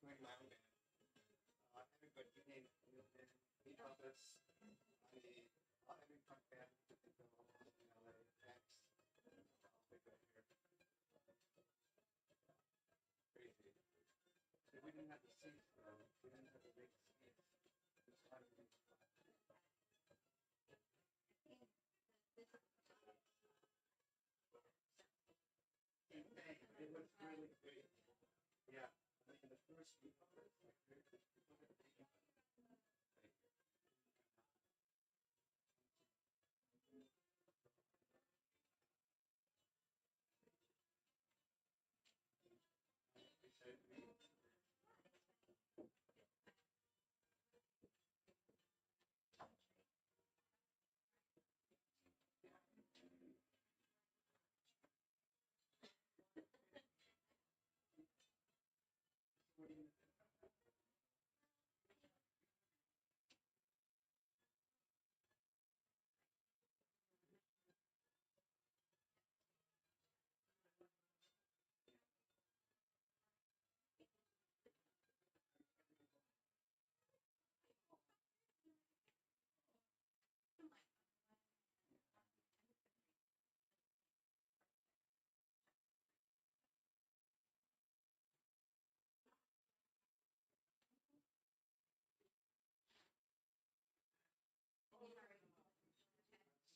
doing my own band. Everybody named Newton, he helped us. Every punk band in LA, X, big right here. Crazy. We didn't have the seats though. We didn't have the big seats. It was hard to make fun. It was really great. Yeah. I mean, the first week of it, like, people had taken like, they said to me, what do you think?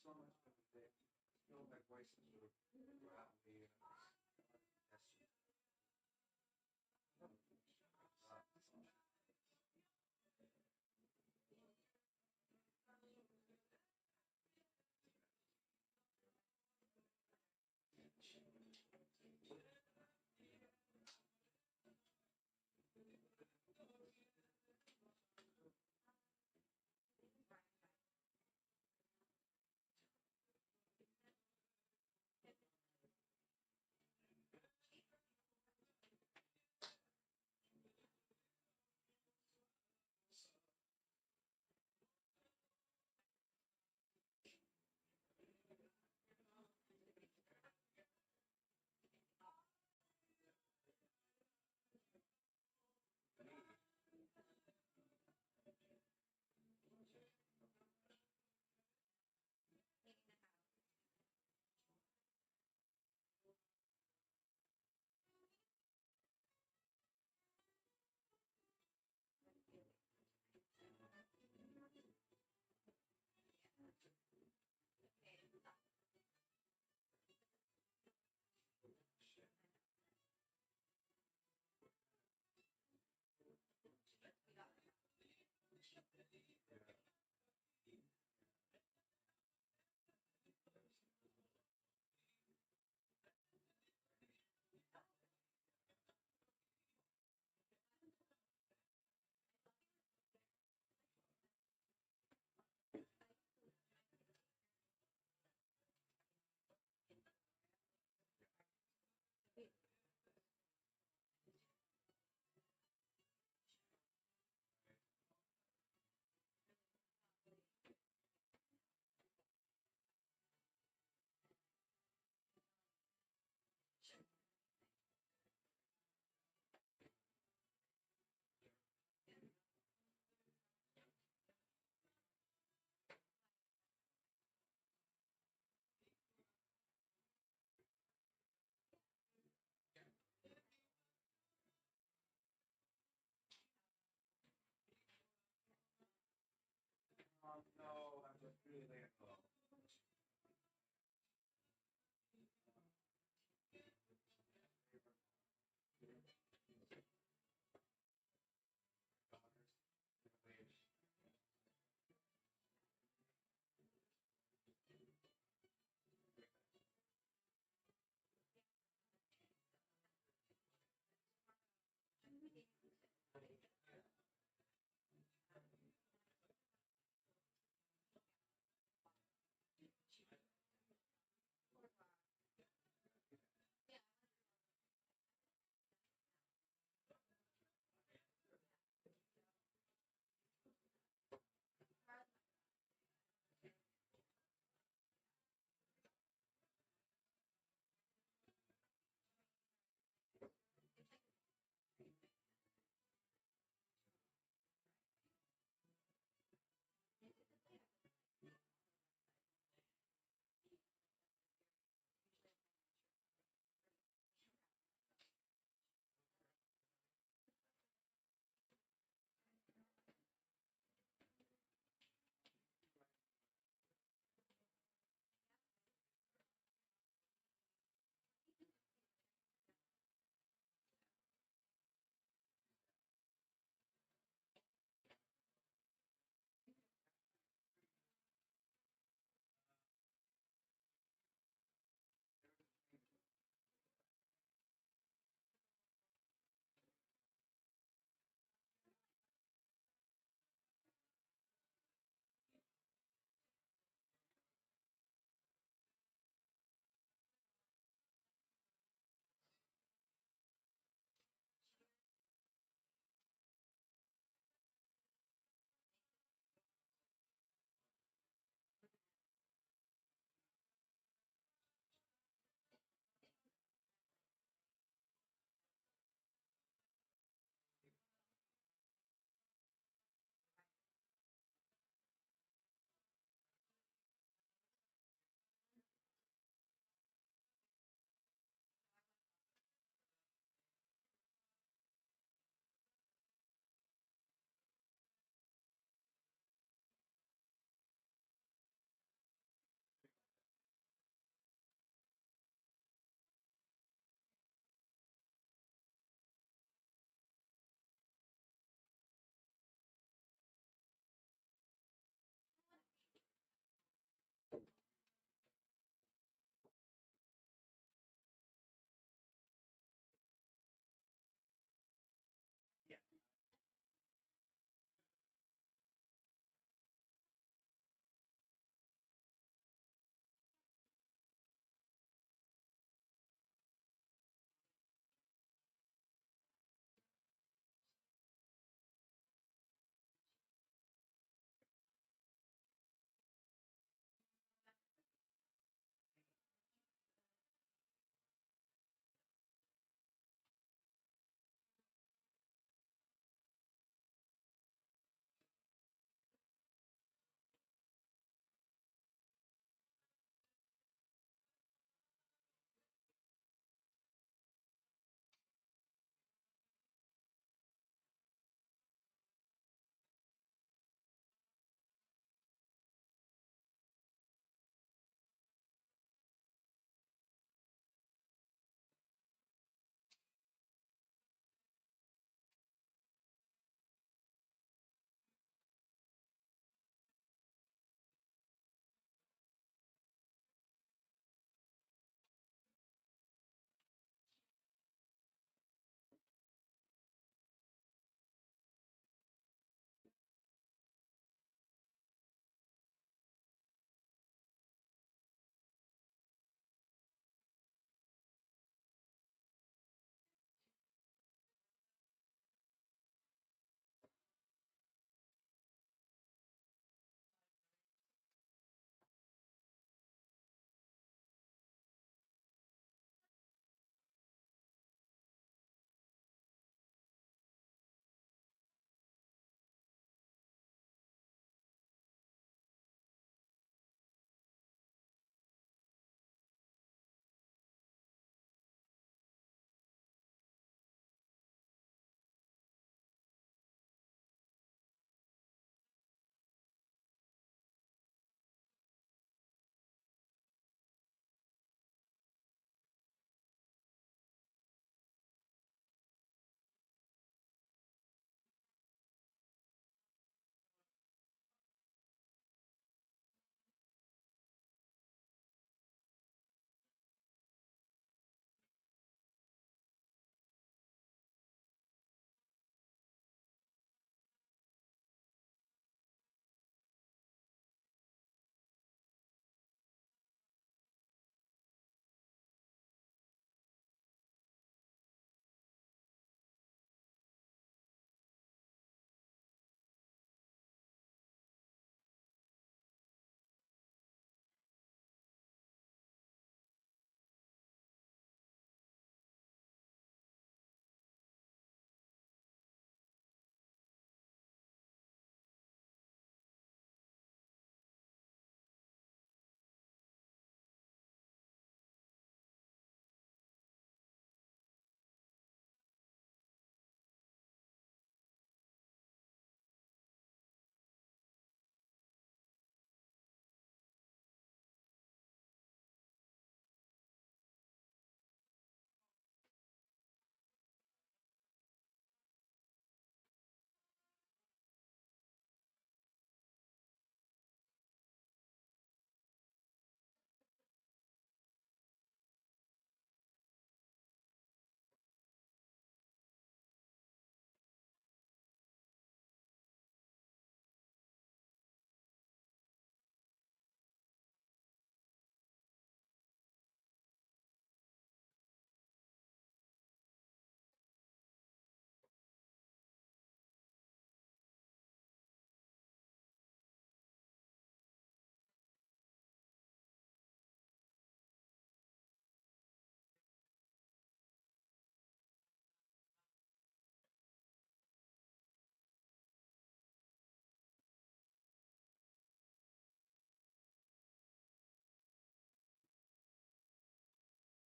So much of it, my voice is sort of gravelly and that's shit. Yeah.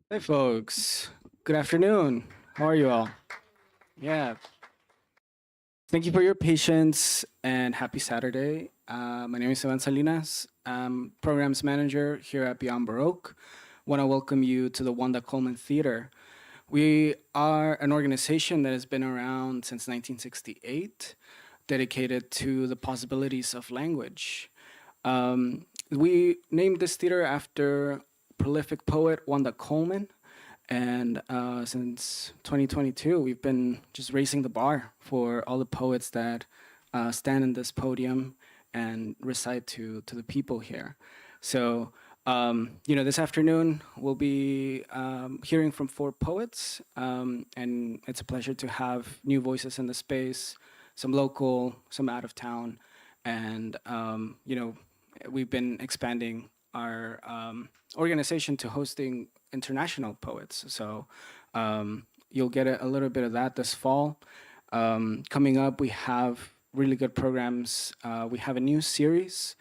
Hey, folks. Good afternoon. How are you all? Yeah. Thank you for your patience and happy Saturday. My name is Ivan Salinas. I'm programs manager here at Beyond Baroque. Want to welcome you to the Wanda Coleman Theater. We are an organization that has been around since 1968, dedicated to the possibilities of language. We named this theater after prolific poet Wanda Coleman. And since 2022, we've been just raising the bar for all the poets that stand in this podium and recite to the people here. So, this afternoon we'll be hearing from four poets, and it's a pleasure to have new voices in the space, some local, some out of town, and we've been expanding our organization to hosting international poets. So you'll get a little bit of that this fall. Coming up, we have really good programs. We have a new series,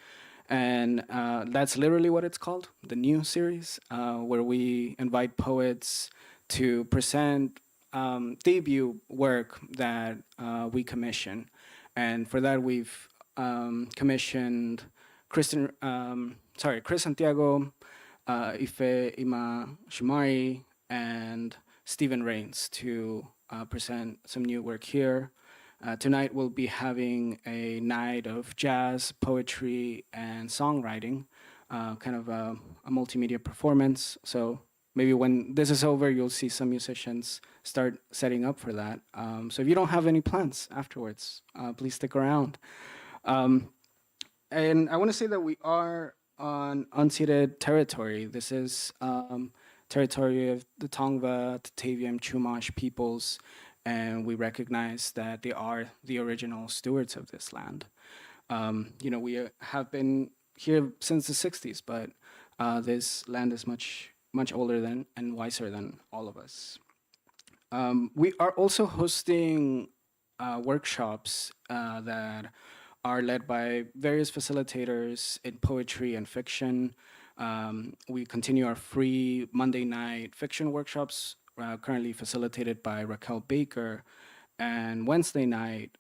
and that's literally what it's called, the new series, where we invite poets to present debut work that we commission. And for that, we've commissioned Chris Santiago, Ife Ima Shumari, and Stephen Rains to present some new work here. Tonight we'll be having a night of jazz, poetry, and songwriting, kind of a multimedia performance. So maybe when this is over, you'll see some musicians start setting up for that. So if you don't have any plans afterwards, please stick around. Um, and I want to say that we are on unceded territory. This is territory of the Tongva, Tataviam, Chumash peoples, and we recognize that they are the original stewards of this land. We have been here since the 60s, but this land is much older than and wiser than all of us. We are also hosting workshops that are led by various facilitators in poetry and fiction. We continue our free Monday night fiction workshops, currently facilitated by Raquel Baker. And Wednesday night,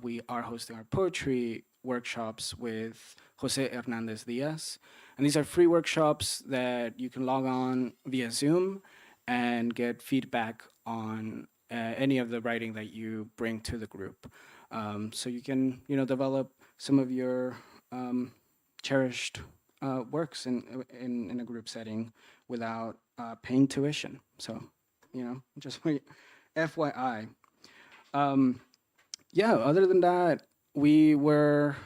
we are hosting our poetry workshops with Jose Hernandez Diaz. And these are free workshops that you can log on via Zoom and get feedback on any of the writing that you bring to the group. So you can, develop some of your cherished works in a group setting without paying tuition. So, just FYI. Um, yeah, other than that, we were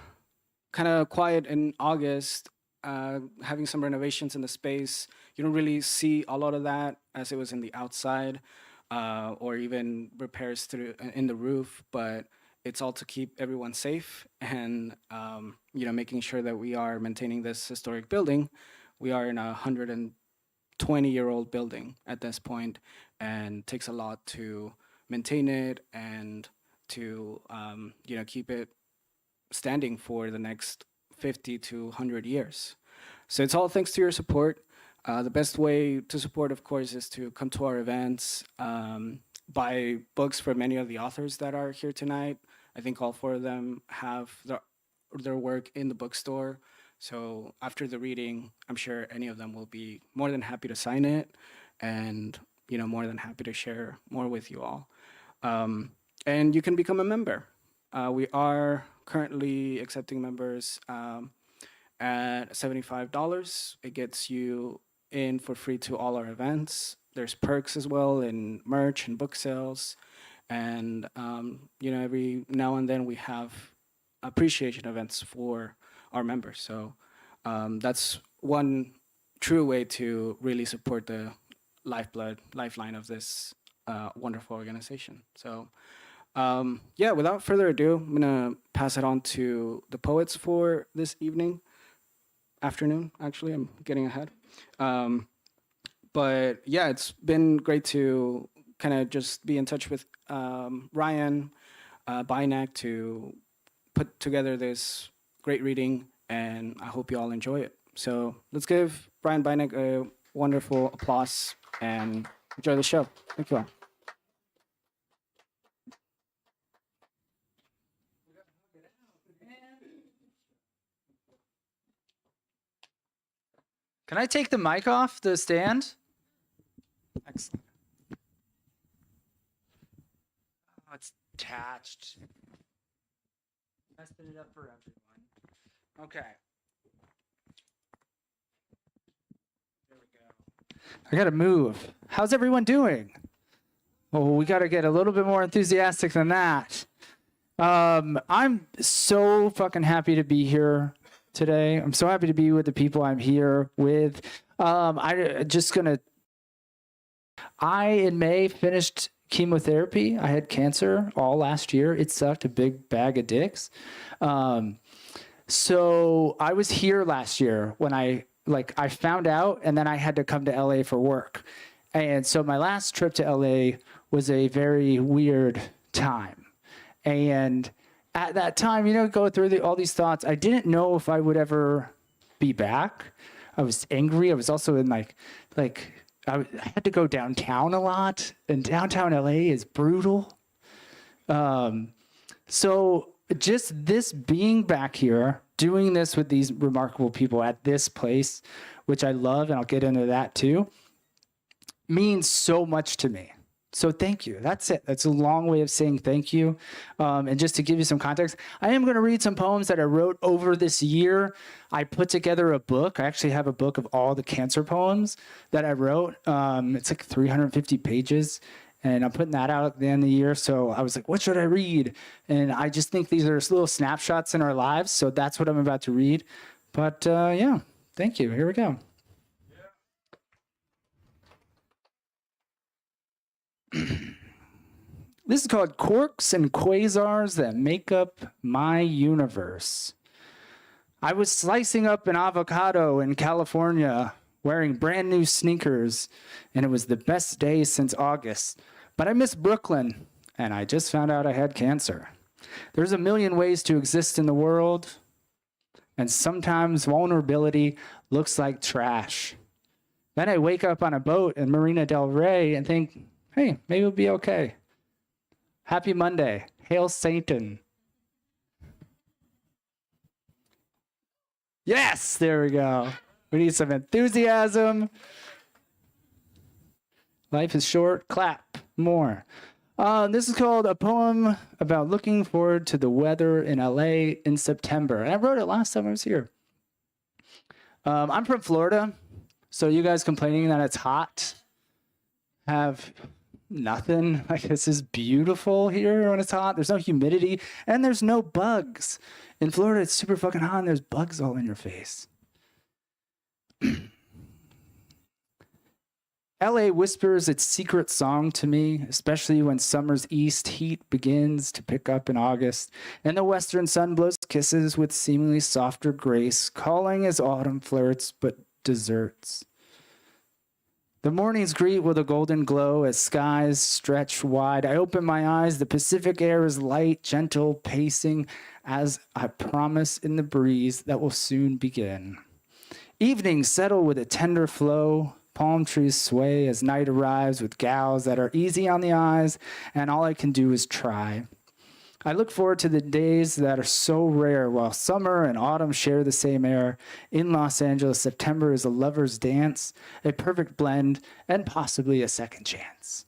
kind of quiet in August, having some renovations in the space. You don't really see a lot of that as it was in the outside, or even repairs through in the roof. But it's all to keep everyone safe and making sure that we are maintaining this historic building. We are in a 120-year-old building at this point, and it takes a lot to maintain it and to keep it standing for the next 50 to 100 years. So it's all thanks to your support. The best way to support, of course, is to come to our events, buy books from many of the authors that are here tonight. I think all four of them have their work in the bookstore. So after the reading, I'm sure any of them will be more than happy to sign it and, more than happy to share more with you all. And you can become a member. We are currently accepting members at $75. It gets you in for free to all our events. There's perks as well in merch and book sales. And, every now and then we have appreciation events for our members. So that's one true way to really support the lifeline of this wonderful organization. So without further ado, I'm gonna pass it on to the poets for this afternoon. Actually, I'm getting ahead. But yeah, it's been great to kind of just be in touch with Ryan Buynak to put together this great reading, and I hope you all enjoy it. So let's give Ryan Buynak a wonderful applause and enjoy the show. Thank you all. Can I take the mic off the stand? Excellent. Oh, it's attached. Messing it up for everyone. Okay. There we go. I gotta move. How's everyone doing? Oh, we gotta get a little bit more enthusiastic than that. I'm so fucking happy to be here today. I'm so happy to be with the people I'm here with. I in May finished chemotherapy. I had cancer all last year. It sucked, a big bag of dicks. So I was here last year when I found out, and then I had to come to LA for work. And so my last trip to LA was a very weird time. And at that time, go through all these thoughts. I didn't know if I would ever be back. I was angry. I was also in I had to go downtown a lot, and downtown LA is brutal. So just this being back here, doing this with these remarkable people at this place, which I love, and I'll get into that too, means so much to me. So thank you. That's it. That's a long way of saying thank you. And just to give you some context, I am going to read some poems that I wrote over this year. I put together a book. I actually have a book of all the cancer poems that I wrote. It's like 350 pages. And I'm putting that out at the end of the year. So I was like, what should I read? And I just think these are little snapshots in our lives. So that's what I'm about to read. But yeah, thank you. Here we go. This is called Quarks and Quasars That Make Up My Universe. I was slicing up an avocado in California, wearing brand new sneakers, and it was the best day since August. But I miss Brooklyn, and I just found out I had cancer. There's a million ways to exist in the world, and sometimes vulnerability looks like trash. Then I wake up on a boat in Marina del Rey and think, hey, maybe it'll be okay. Happy Monday. Hail Satan. Yes, there we go. We need some enthusiasm. Life is short. Clap more. This is called a poem about looking forward to the weather in LA in September. And I wrote it last time I was here. I'm from Florida, so you guys complaining that it's hot have nothing. Like, this is beautiful here when it's hot. There's no humidity and there's no bugs. In Florida, it's super fucking hot and there's bugs all in your face. LA whispers its secret song to me, especially when summer's east heat begins to pick up in August, and the western sun blows kisses with seemingly softer grace, calling as autumn flirts but deserts. The mornings greet with a golden glow as skies stretch wide. I open my eyes. The Pacific air is light, gentle, pacing as I promise in the breeze that will soon begin. Evenings settle with a tender flow. Palm trees sway as night arrives with gals that are easy on the eyes, and all I can do is try. I look forward to the days that are so rare while summer and autumn share the same air. In Los Angeles, September is a lover's dance, a perfect blend, and possibly a second chance.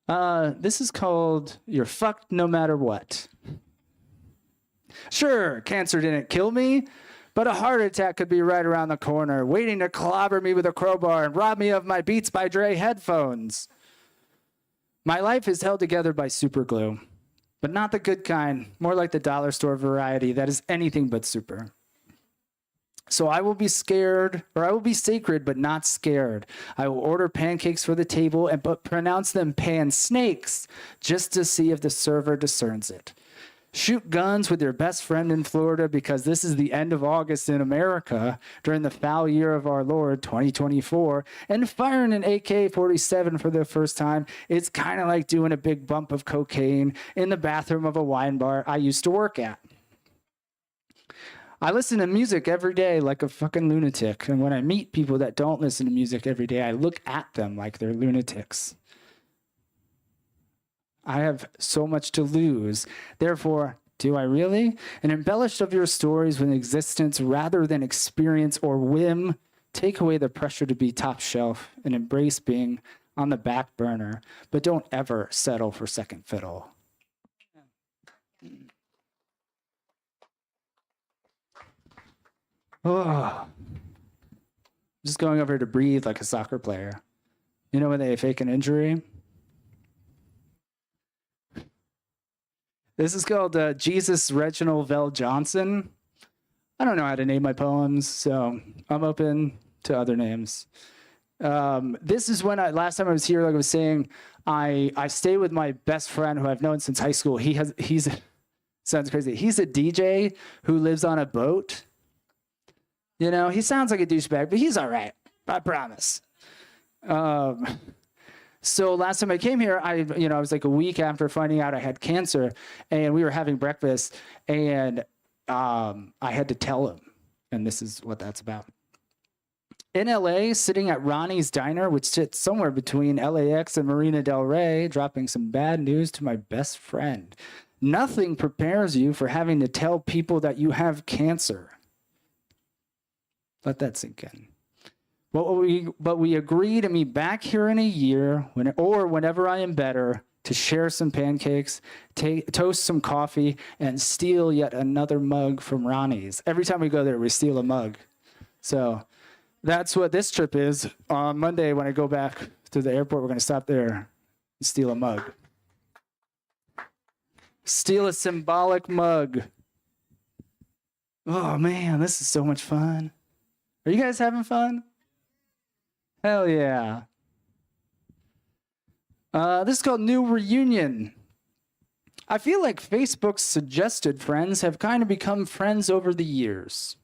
This is called You're Fucked No Matter What. Sure, cancer didn't kill me, but a heart attack could be right around the corner, waiting to clobber me with a crowbar and rob me of my Beats by Dre headphones. My life is held together by super glue, but not the good kind, more like the dollar store variety that is anything but super. So I will be scared, or I will be sacred, but not scared. I will order pancakes for the table but pronounce them pan snakes just to see if the server discerns it. Shoot guns with your best friend in Florida because this is the end of August in America during the foul year of our Lord, 2024, and firing an AK-47 for the first time. It's kind of like doing a big bump of cocaine in the bathroom of a wine bar I used to work at. I listen to music every day like a fucking lunatic. And when I meet people that don't listen to music every day, I look at them like they're lunatics. I have so much to lose. Therefore, do I really? And embellished of your stories with existence rather than experience or whim, take away the pressure to be top shelf and embrace being on the back burner, but don't ever settle for second fiddle. Oh, just going over to breathe like a soccer player. You know when they fake an injury? This is called Jesus Reginald Vell Johnson. I don't know how to name my poems, so I'm open to other names. This is when last time I was here, like I was saying, I stay with my best friend who I've known since high school. He's sounds crazy. He's a DJ who lives on a boat. You know, he sounds like a douchebag, but he's all right. I promise. So last time I came here, I was like a week after finding out I had cancer, and we were having breakfast, and I had to tell him, and this is what that's about. In LA, sitting at Ronnie's Diner, which sits somewhere between LAX and Marina Del Rey, dropping some bad news to my best friend. Nothing prepares you for having to tell people that you have cancer. Let that sink in. But we agree to meet back here in a year, whenever I am better, to share some pancakes, toast some coffee, and steal yet another mug from Ronnie's. Every time we go there, we steal a mug. So that's what this trip is. On Monday, when I go back to the airport, we're going to stop there and steal a mug. Steal a symbolic mug. Oh, man, this is so much fun. Are you guys having fun? Hell yeah. This is called New Reunion. I feel like Facebook's suggested friends have kind of become friends over the years.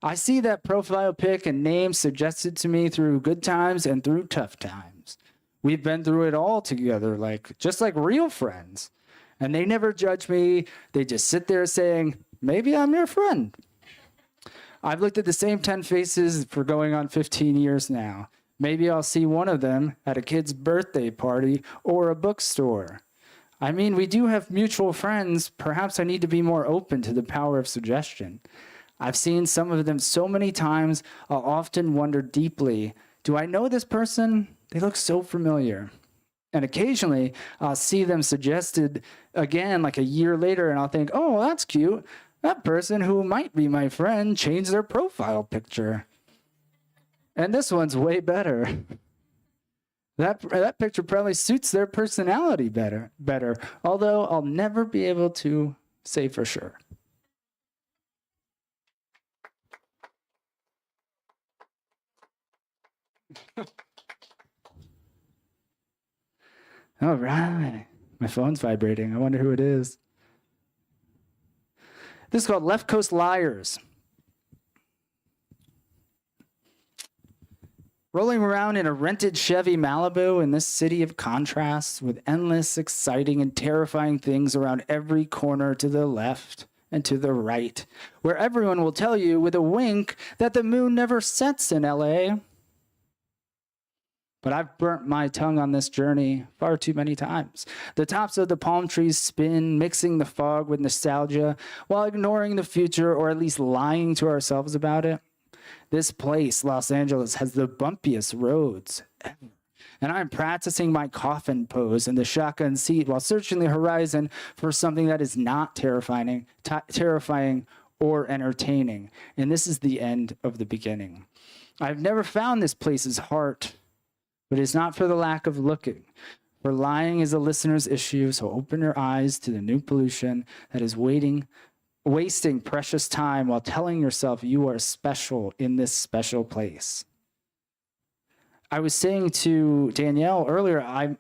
I see that profile pic and name suggested to me through good times and through tough times. We've been through it all together, just like real friends. And they never judge me. They just sit there saying, maybe I'm your friend. I've looked at the same 10 faces for going on 15 years now. Maybe I'll see one of them at a kid's birthday party or a bookstore. I mean, we do have mutual friends. Perhaps I need to be more open to the power of suggestion. I've seen some of them so many times, I'll often wonder deeply, do I know this person? They look so familiar. And occasionally, I'll see them suggested again like a year later, and I'll think, oh, that's cute. That person who might be my friend changed their profile picture. And this one's way better. That picture probably suits their personality better, although I'll never be able to say for sure. All right. My phone's vibrating. I wonder who it is. This is called Left Coast Liars. Rolling around in a rented Chevy Malibu in this city of contrasts with endless, exciting, and terrifying things around every corner to the left and to the right, where everyone will tell you with a wink that the moon never sets in LA. But I've burnt my tongue on this journey far too many times. The tops of the palm trees spin, mixing the fog with nostalgia, while ignoring the future or at least lying to ourselves about it. This place, Los Angeles, has the bumpiest roads ever. And I'm practicing my coffin pose in the shotgun seat while searching the horizon for something that is not terrifying or entertaining. And this is the end of the beginning. I've never found this place's heart, but it's not for the lack of looking. For lying is a listener's issue, so open your eyes to the new pollution that is wasting precious time while telling yourself you are special in this special place. I was saying to Danielle earlier, I'm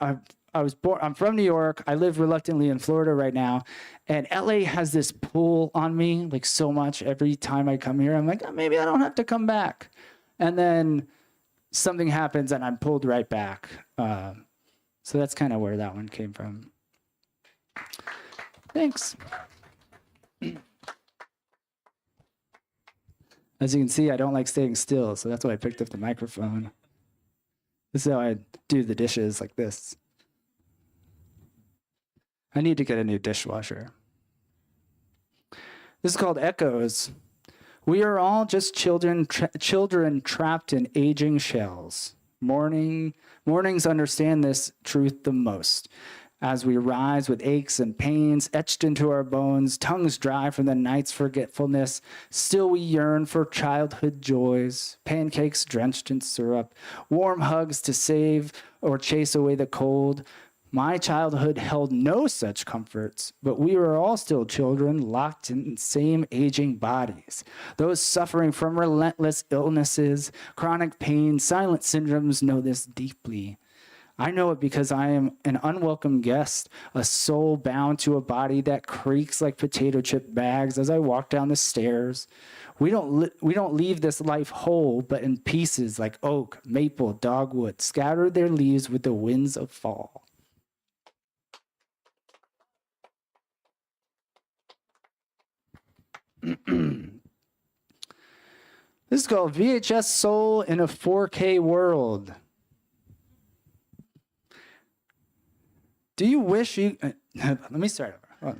from New York. I live reluctantly in Florida right now, and LA has this pull on me like so much. Every time I come here, I'm like, oh, maybe I don't have to come back. And then something happens and I'm pulled right back. So that's kind of where that one came from. Thanks. As you can see, I don't like staying still, so that's why I picked up the microphone. This is how I do the dishes, like this. I need to get a new dishwasher. This is called Echoes. We are all just children trapped in aging shells. Mornings understand this truth the most. As we rise with aches and pains etched into our bones, tongues dry from the night's forgetfulness, still we yearn for childhood joys, pancakes drenched in syrup, warm hugs to save or chase away the cold. My childhood held no such comforts, but we were all still children locked in the same aging bodies. Those suffering from relentless illnesses, chronic pain, silent syndromes know this deeply. I know it because I am an unwelcome guest, a soul bound to a body that creaks like potato chip bags as I walk down the stairs. We don't leave this life whole, but in pieces like oak, maple, dogwood, scatter their leaves with the winds of fall. This is called VHS Soul in a 4K World. Do you wish you... let me start over.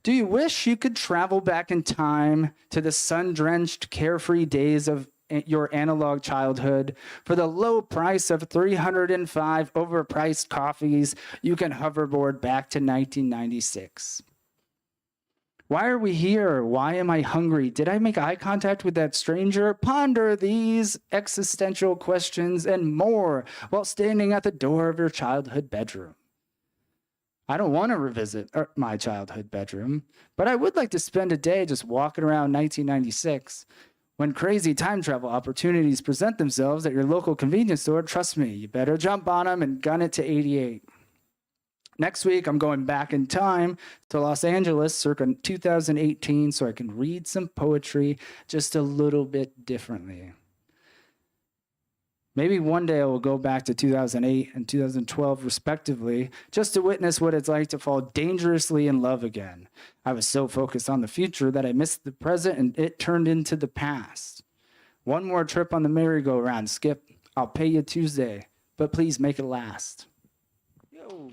Do you wish you could travel back in time to the sun-drenched, carefree days of your analog childhood? For the low price of 305 overpriced coffees, you can hoverboard back to 1996. Why are we here? Why am I hungry? Did I make eye contact with that stranger? Ponder these existential questions and more while standing at the door of your childhood bedroom. I don't want to revisit my childhood bedroom, but I would like to spend a day just walking around 1996. When crazy time travel opportunities present themselves at your local convenience store, trust me, you better jump on them and gun it to 88. Next week, I'm going back in time to Los Angeles circa 2018 so I can read some poetry just a little bit differently. Maybe one day I will go back to 2008 and 2012 respectively just to witness what it's like to fall dangerously in love again. I was so focused on the future that I missed the present and it turned into the past. One more trip on the merry-go-round, Skip. I'll pay you Tuesday, but please make it last. Yo.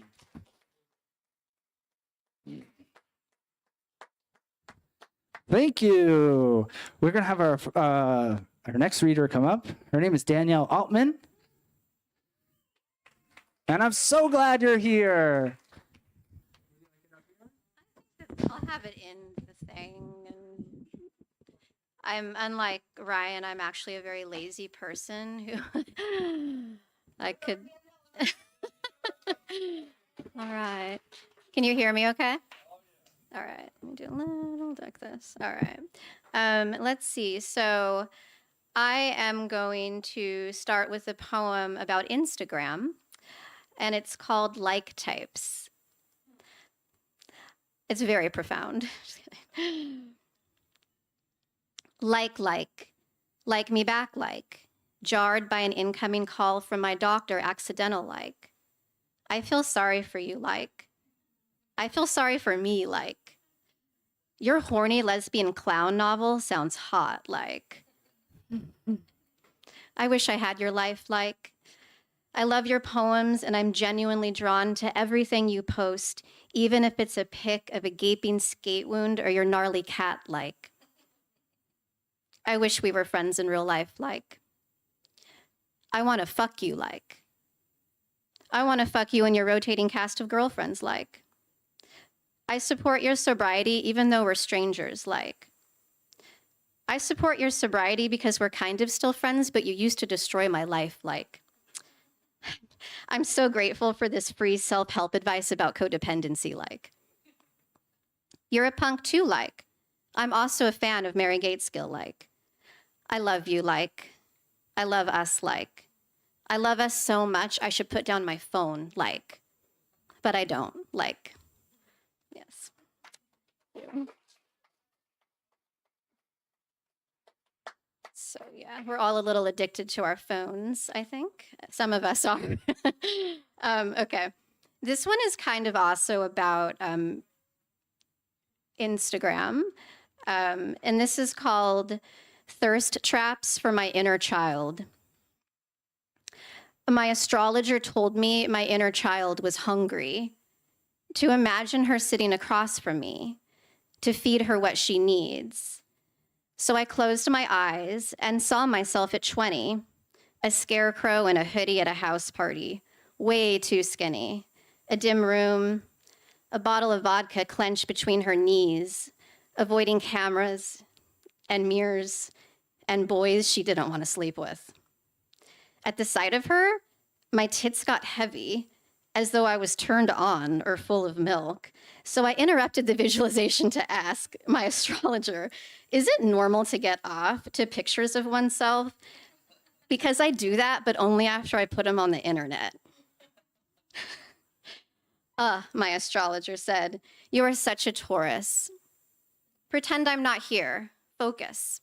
Thank you. We're going to have our next reader come up. Her name is Danielle Altman. And I'm so glad you're here. I'll have it in the thing. And I'm unlike Ryan, I'm actually a very lazy person who I could. All right. Can you hear me okay? All right, let me do a little like this. All right. Let's see. So I am going to start with a poem about Instagram, and it's called Like Types. It's very profound. like me back like, jarred by an incoming call from my doctor, accidental like. I feel sorry for you like. I feel sorry for me, like. Your horny lesbian clown novel sounds hot, like. I wish I had your life, like. I love your poems, and I'm genuinely drawn to everything you post, even if it's a pic of a gaping skate wound or your gnarly cat, like. I wish we were friends in real life, like. I want to fuck you, like. I want to fuck you and your rotating cast of girlfriends, like. I support your sobriety even though we're strangers, like. I support your sobriety because we're kind of still friends, but you used to destroy my life, like. I'm so grateful for this free self-help advice about codependency, like. You're a punk too, like. I'm also a fan of Mary Gateskill, like. I love you, like. I love us, like. I love us so much I should put down my phone, like. But I don't, like. Yes. So yeah, we're all a little addicted to our phones, I think. Some of us are. Okay. This one is kind of also about Instagram. And this is called Thirst Traps for My Inner Child. My astrologer told me my inner child was hungry, to imagine her sitting across from me, to feed her what she needs. So I closed my eyes and saw myself at 20, a scarecrow in a hoodie at a house party, way too skinny, a dim room, a bottle of vodka clenched between her knees, avoiding cameras and mirrors and boys she didn't want to sleep with. At the sight of her, my tits got heavy, as though I was turned on or full of milk. So I interrupted the visualization to ask my astrologer, is it normal to get off to pictures of oneself? Because I do that, but only after I put them on the internet. My astrologer said, you are such a Taurus. Pretend I'm not here. Focus.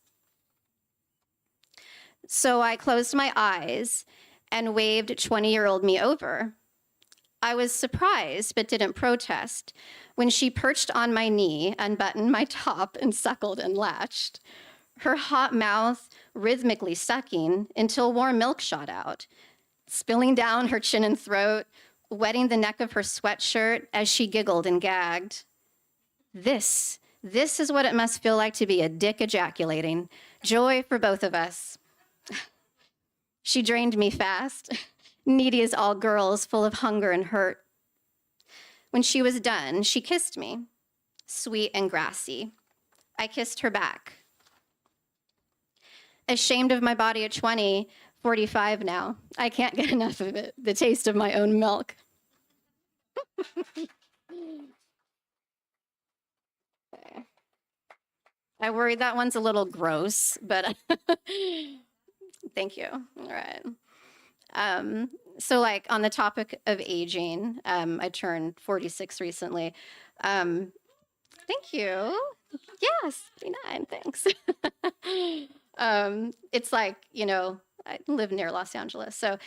So I closed my eyes and waved 20-year-old me over. I was surprised, but didn't protest, when she perched on my knee, unbuttoned my top, and suckled and latched, her hot mouth rhythmically sucking until warm milk shot out, spilling down her chin and throat, wetting the neck of her sweatshirt as she giggled and gagged. This is what it must feel like to be a dick ejaculating. Joy for both of us. She drained me fast, needy as all girls, full of hunger and hurt. When she was done, she kissed me, sweet and grassy. I kissed her back. Ashamed of my body at 20, 45 now, I can't get enough of it, the taste of my own milk. I worry that one's a little gross, but thank you. All right. So like on the topic of aging, I turned 46 recently. Thank you. Yes, 49, thanks. It's like, you know, I live near Los Angeles. So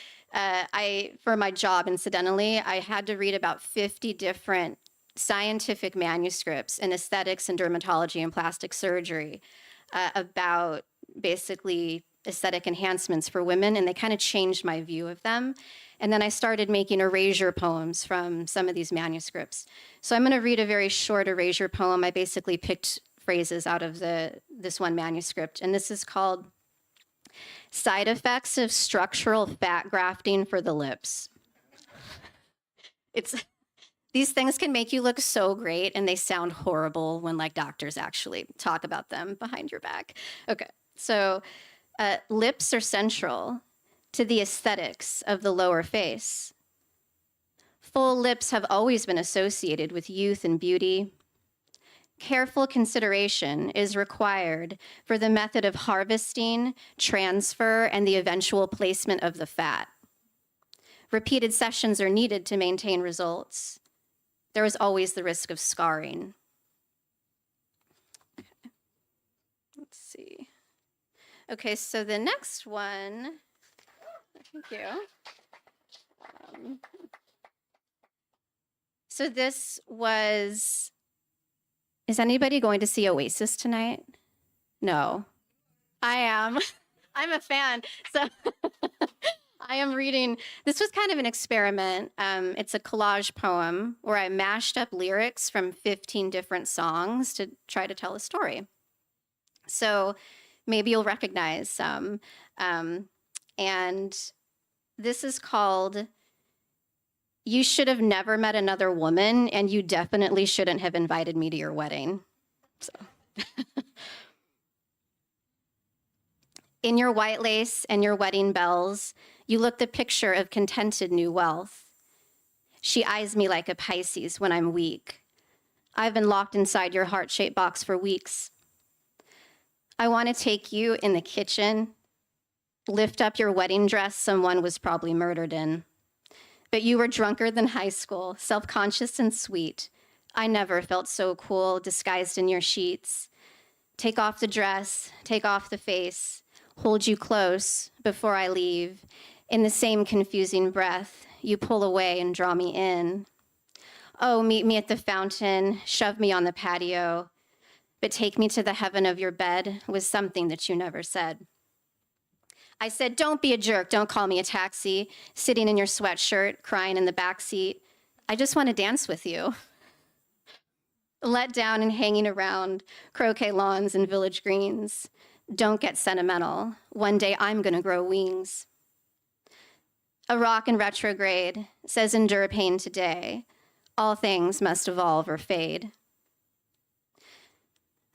for my job, incidentally, I had to read about 50 different scientific manuscripts in aesthetics and dermatology and plastic surgery about basically aesthetic enhancements for women, and they kind of changed my view of them. And then I started making erasure poems from some of these manuscripts. So I'm going to read a very short erasure poem. I basically picked phrases out of this one manuscript, and this is called Side Effects of Structural Fat Grafting for the Lips. These things can make you look so great, and they sound horrible when like doctors actually talk about them behind your back. Okay, so lips are central to the aesthetics of the lower face. Full lips have always been associated with youth and beauty. Careful consideration is required for the method of harvesting, transfer, and the eventual placement of the fat. Repeated sessions are needed to maintain results. There is always the risk of scarring. Okay. Let's see. Okay, so the next one, thank you. So this was, is anybody going to see Oasis tonight? No, I am. I'm a fan. So I am reading, this was kind of an experiment. It's a collage poem where I mashed up lyrics from 15 different songs to try to tell a story. So maybe you'll recognize some. And this is called, You Should Have Never Met Another Woman, and You Definitely Shouldn't Have Invited Me to Your Wedding. So. In your white lace and your wedding bells, you look the picture of contented new wealth. She eyes me like a Pisces when I'm weak. I've been locked inside your heart-shaped box for weeks. I want to take you in the kitchen, lift up your wedding dress someone was probably murdered in. But you were drunker than high school, self-conscious and sweet. I never felt so cool, disguised in your sheets. Take off the dress, take off the face, hold you close before I leave. In the same confusing breath, you pull away and draw me in. Oh, meet me at the fountain, shove me on the patio. but take me to the heaven of your bed was something that you never said. I said, don't be a jerk, don't call me a taxi, sitting in your sweatshirt, crying in the backseat. I just want to dance with you. Let down and hanging around croquet lawns and village greens. Don't get sentimental. One day I'm gonna grow wings. A rock in retrograde says endure pain today. All things must evolve or fade.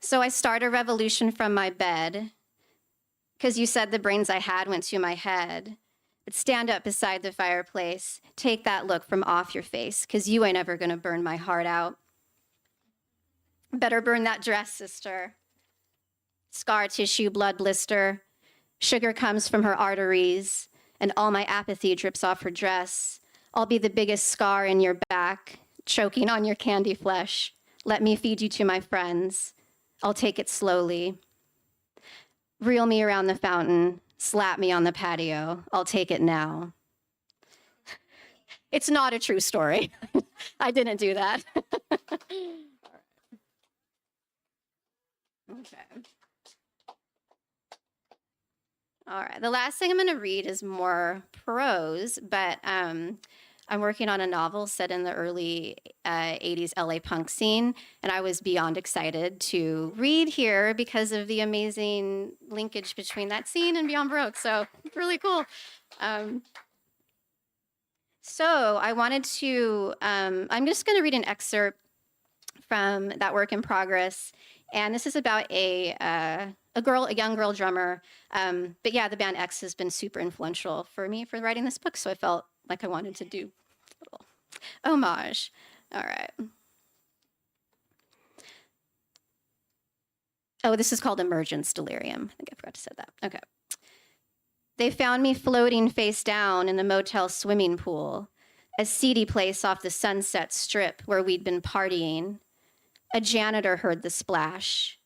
So I start a revolution from my bed, because you said the brains I had went to my head. But stand up beside the fireplace, take that look from off your face, because you ain't ever gonna burn my heart out. Better burn that dress, sister. Scar tissue, blood blister. Sugar comes from her arteries, and all my apathy drips off her dress. I'll be the biggest scar in your back, choking on your candy flesh. Let me feed you to my friends. I'll take it slowly. Reel me around the fountain, slap me on the patio. I'll take it now. It's not a true story. I didn't do that. Okay. All right. The last thing I'm going to read is more prose, but I'm working on a novel set in the early 80s LA punk scene, and I was beyond excited to read here because of the amazing linkage between that scene and Beyond Baroque. So really cool. So I wanted to, I'm just going to read an excerpt from that work in progress. And this is about a young girl drummer. But yeah, the band X has been super influential for me for writing this book. So I felt like I wanted to do a little homage. All right. Oh, this is called Emergence Delirium. I think I forgot to say that. Okay. They found me floating face down in the motel swimming pool, a seedy place off the Sunset Strip where we'd been partying. A janitor heard the splash.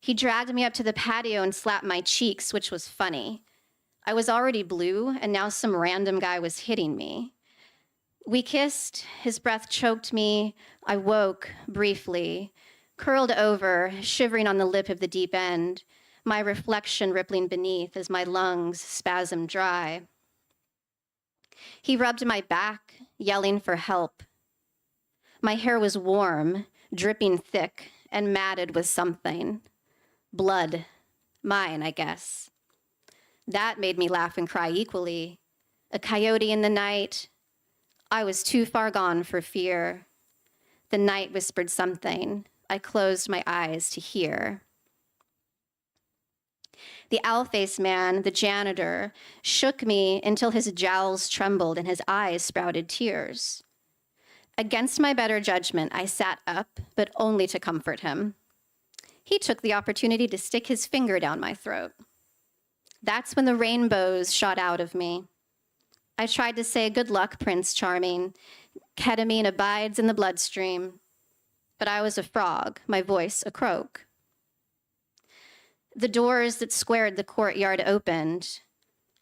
He dragged me up to the patio and slapped my cheeks, which was funny. I was already blue, and now some random guy was hitting me. We kissed, his breath choked me. I woke briefly, curled over, shivering on the lip of the deep end, my reflection rippling beneath as my lungs spasmed dry. He rubbed my back, yelling for help. My hair was warm, dripping thick, and matted with something. Blood. Mine, I guess. That made me laugh and cry equally. A coyote in the night. I was too far gone for fear. The night whispered something. I closed my eyes to hear. The owl-faced man, the janitor, shook me until his jowls trembled and his eyes sprouted tears. Against my better judgment, I sat up, but only to comfort him. He took the opportunity to stick his finger down my throat. That's when the rainbows shot out of me. I tried to say, good luck, Prince Charming. Ketamine abides in the bloodstream. But I was a frog, my voice a croak. The doors that squared the courtyard opened.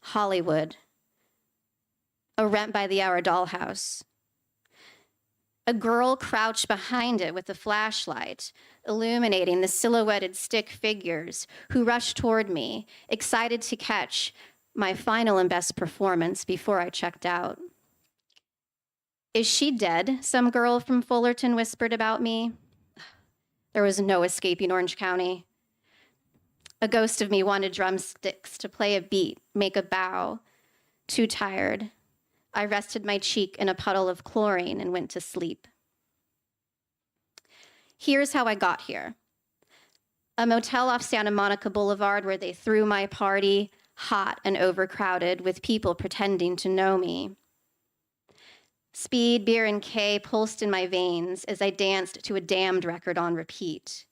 Hollywood. A rent-by-the-hour dollhouse. A girl crouched behind it with a flashlight, illuminating the silhouetted stick figures who rushed toward me, excited to catch my final and best performance before I checked out. Is she dead? Some girl from Fullerton whispered about me. There was no escaping Orange County. A ghost of me wanted drumsticks to play a beat, make a bow. Too tired. I rested my cheek in a puddle of chlorine and went to sleep. Here's how I got here. A motel off Santa Monica Boulevard where they threw my party, hot and overcrowded, with people pretending to know me. Speed, beer, and K pulsed in my veins as I danced to a Damned record on repeat.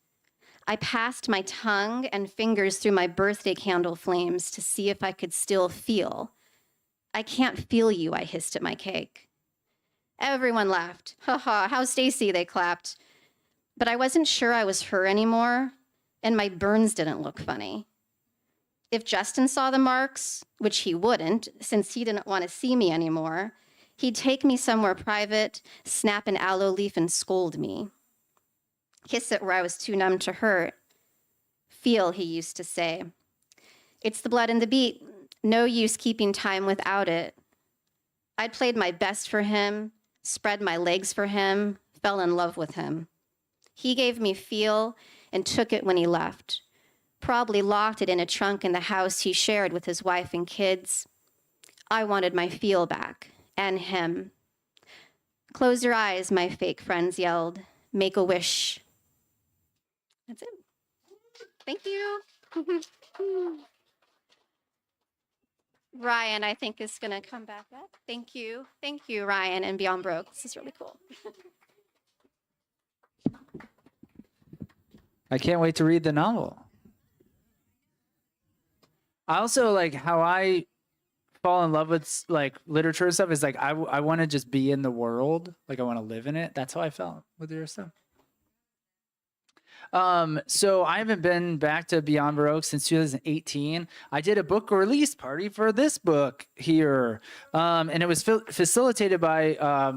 I passed my tongue and fingers through my birthday candle flames to see if I could still feel. I can't feel you, I hissed at my cake. Everyone laughed. Ha ha, how's Stacy? They clapped. But I wasn't sure I was her anymore, and my burns didn't look funny. If Justin saw the marks, which he wouldn't, since he didn't want to see me anymore, he'd take me somewhere private, snap an aloe leaf, and scold me. Kiss it where I was too numb to hurt, Feel, he used to say. It's the blood in the beat. No use keeping time without it. I'd played my best for him, spread my legs for him, fell in love with him. He gave me feel and took it when he left. Probably locked it in a trunk in the house he shared with his wife and kids. I wanted my feel back, and him. Close your eyes, my fake friends yelled. Make a wish. That's it. Thank you. Ryan, I think, is going to come back up. Thank you. Thank you, Ryan and Beyond Broke. This is really cool. I can't wait to read the novel. I also like how I fall in love with like literature and stuff is like I want to just be in the world. Like I want to live in it. That's how I felt with your stuff. So I haven't been back to Beyond Baroque since 2018. I did a book release party for this book here. And it was facilitated by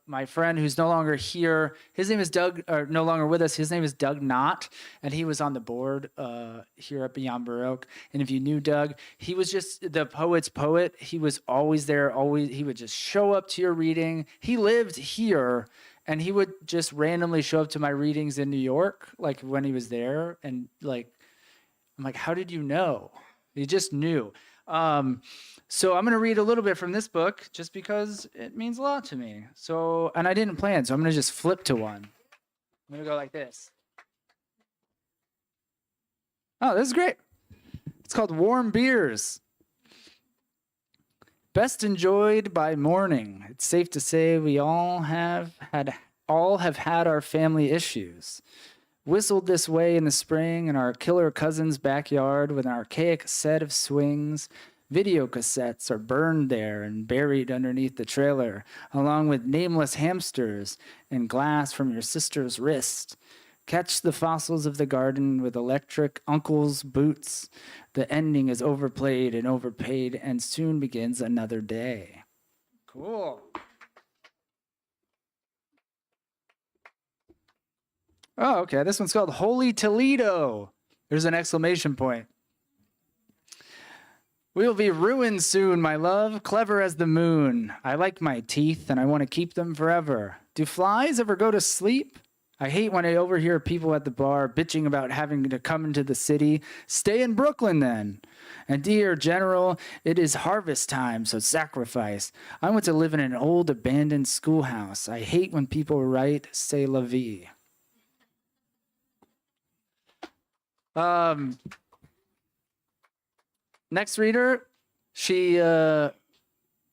my friend who's no longer here. His name is Doug, or no longer with us. His name is Doug Knott, and he was on the board here at Beyond Baroque. And if you knew Doug, he was just the poet's poet. He was always there, always. He would just show up to your reading. He lived here. And he would just randomly show up to my readings in New York, like when he was there. And like, I'm like, how did you know? He just knew. So I'm going to read a little bit from this book just because it means a lot to me. So, and I didn't plan, so I'm going to just flip to one. I'm going to go like this. Oh, this is great. It's called Warm Beers. Best enjoyed by morning. It's safe to say we all have had our family issues. Whistled this way in the spring in our killer cousin's backyard with an archaic set of swings. Video cassettes are burned there and buried underneath the trailer, along with nameless hamsters and glass from your sister's wrist. Catch the fossils of the garden with electric uncle's boots. The ending is overplayed and overpaid, and soon begins another day. Cool. Oh, okay. This one's called Holy Toledo. There's an exclamation point. We'll be ruined soon, my love, clever as the moon. I like my teeth, and I want to keep them forever. Do flies ever go to sleep? I hate when I overhear people at the bar bitching about having to come into the city. Stay in Brooklyn then. And dear General, it is harvest time, so sacrifice. I want to live in an old abandoned schoolhouse. I hate when people write c'est la vie. Next reader, she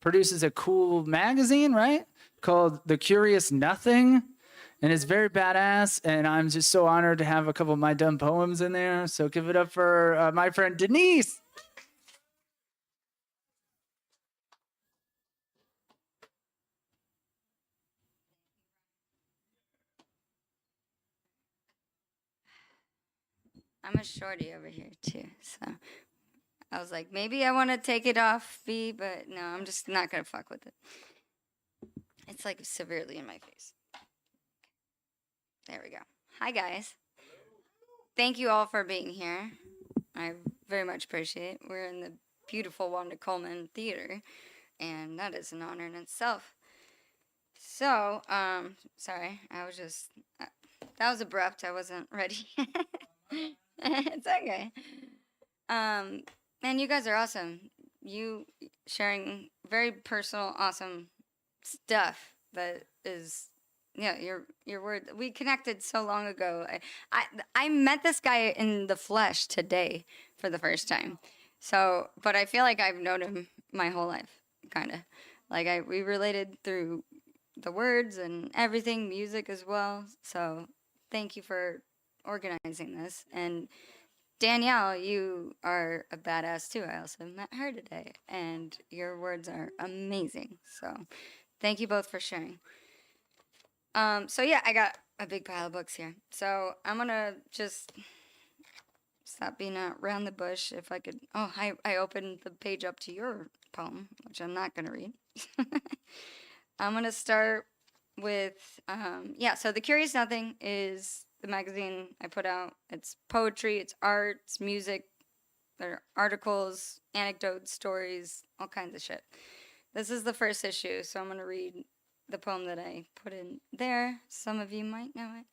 produces a cool magazine, right? Called The Curious Nothing. And it's very badass, and I'm just so honored to have a couple of my dumb poems in there. So give it up for my friend Denise. I'm a shorty over here too, so I was like, maybe I want to take it off B, but no, I'm just not gonna fuck with it. It's like severely in my face. There we go. Hi, guys. Thank you all for being here. I very much appreciate it. We're in the beautiful Wanda Coleman Theater, and that is an honor in itself. So, sorry, I was just, that was abrupt. I wasn't ready. It's okay. And you guys are awesome. You sharing very personal, awesome stuff that is... Yeah, your word. We connected so long ago. I met this guy in the flesh today for the first time. So, but I feel like I've known him my whole life, kind of. Like we related through the words and everything, music as well. So, thank you for organizing this. And Danielle, you are a badass too. I also met her today, and your words are amazing. So, thank you both for sharing. So yeah, I got a big pile of books here. So I'm gonna just stop being around the bush. If I could, I opened the page up to your poem, which I'm not gonna read. I'm gonna start with, so The Curious Nothing is the magazine I put out. It's poetry, it's art, it's music, there are articles, anecdotes, stories, all kinds of shit. This is the first issue, so I'm going to read the poem that I put in there. Some of you might know it.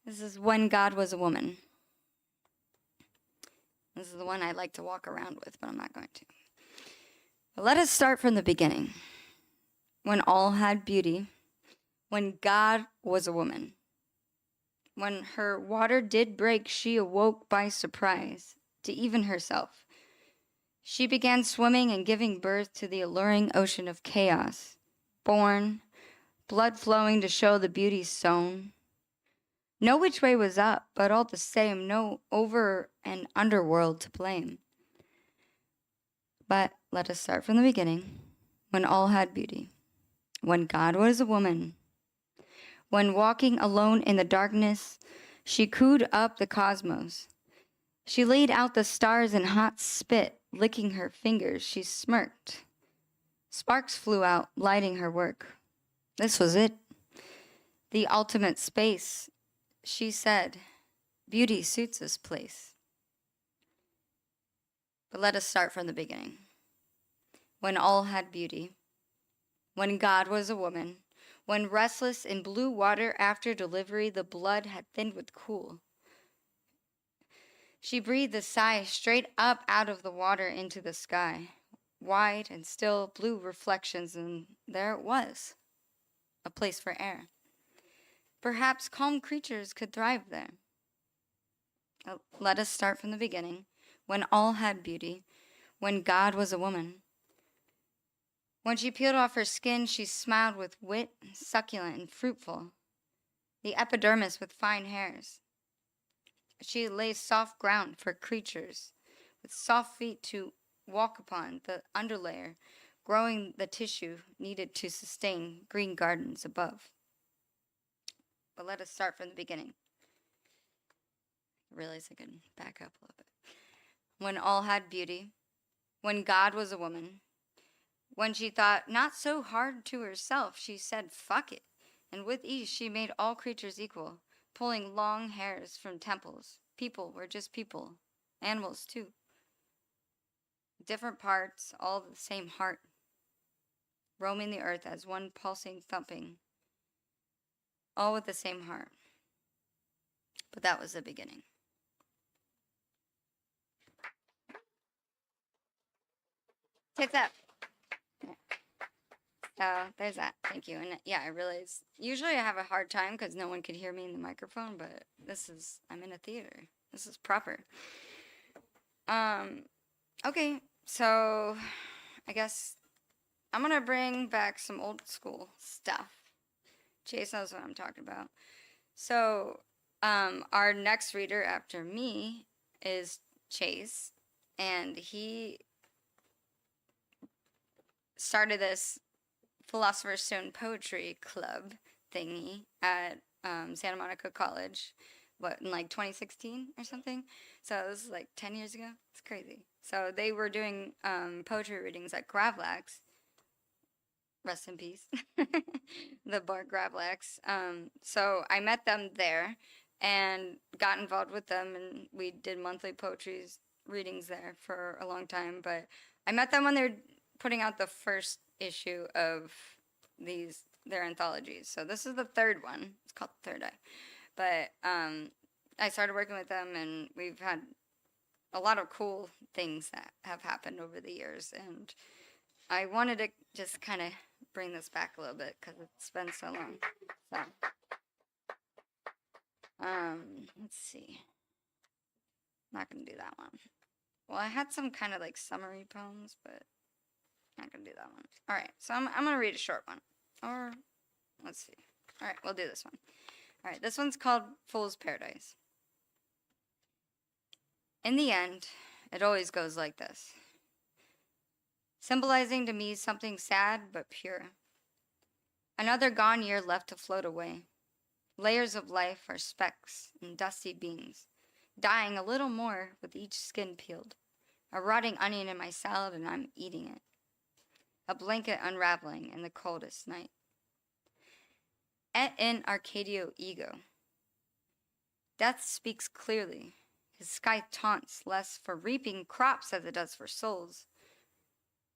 This is When God Was a Woman. This is the one I like to walk around with, but I'm not going to. But let us start from the beginning. When all had beauty, when God was a woman. When her water did break, she awoke by surprise to even herself. She began swimming and giving birth to the alluring ocean of chaos. Born, blood flowing to show the beauty sown. No which way was up, but all the same, no over and underworld to blame. But let us start from the beginning, when all had beauty, when God was a woman, when walking alone in the darkness, she cooed up the cosmos. She laid out the stars in hot spit, licking her fingers, she smirked. Sparks flew out, lighting her work. This was it, the ultimate space. She said, beauty suits this place. But let us start from the beginning. When all had beauty, when God was a woman, when restless in blue water after delivery, the blood had thinned with cool. She breathed a sigh straight up out of the water into the sky. Wide and still blue reflections, and there it was, a place for air. Perhaps calm creatures could thrive there. Let us start from the beginning, when all had beauty, when God was a woman. When she peeled off her skin, she smiled with wit, succulent and fruitful, the epidermis with fine hairs. She laid soft ground for creatures, with soft feet to walk upon, the underlayer, growing the tissue needed to sustain green gardens above. But let us start from the beginning. I realize I can back up a little bit. When all had beauty, when God was a woman, when she thought not so hard to herself, she said, fuck it. And with ease, she made all creatures equal, pulling long hairs from temples. People were just people, animals too. Different parts, all the same heart, roaming the earth as one pulsing thumping, all with the same heart. But that was the beginning. Tits up. So there's that. Thank you. And yeah, I realized usually I have a hard time because no one could hear me in the microphone, but I'm in a theater. This is proper. Okay, so I guess I'm gonna bring back some old school stuff. Chase knows what I'm talking about. So our next reader after me is Chase, and he started this Philosopher's Stone Poetry Club thingy at Santa Monica College, in like 2016 or something. So this is like 10 years ago. It's crazy. So they were doing poetry readings at Gravlax. Rest in peace. The bar Gravlax. So I met them there and got involved with them, and we did monthly poetry readings there for a long time. But I met them when they were putting out the first issue of their anthologies. So this is the third one. It's called Third Eye. But I started working with them, and we've had a lot of cool things that have happened over the years. And I wanted to just kind of bring this back a little bit because it's been so long. So, let's see. Not going to do that one. Well, I had some kind of like summary poems, but not going to do that one. All right, so I'm going to read a short one. Or, let's see. All right, we'll do this one. All right, this one's called Fool's Paradise. In the end, it always goes like this. Symbolizing to me something sad but pure. Another gone year left to float away. Layers of life are specks and dusty beans, dying a little more with each skin peeled. A rotting onion in my salad and I'm eating it. A blanket unraveling in the coldest night. Et in Arcadio ego. Death speaks clearly. His sky taunts less for reaping crops as it does for souls.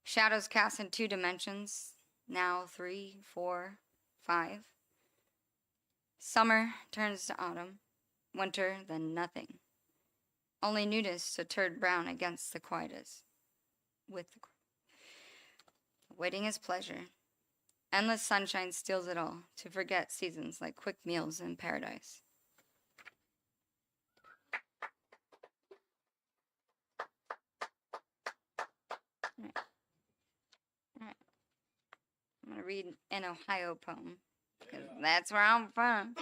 Shadows cast in 2 dimensions, now 3, 4, 5. Summer turns to autumn, winter then nothing. Only newness to turn brown against the quietest. Waiting is pleasure. Endless sunshine steals it all, to forget seasons like quick meals in paradise. All right. I'm going to read an Ohio poem, because that's where I'm from.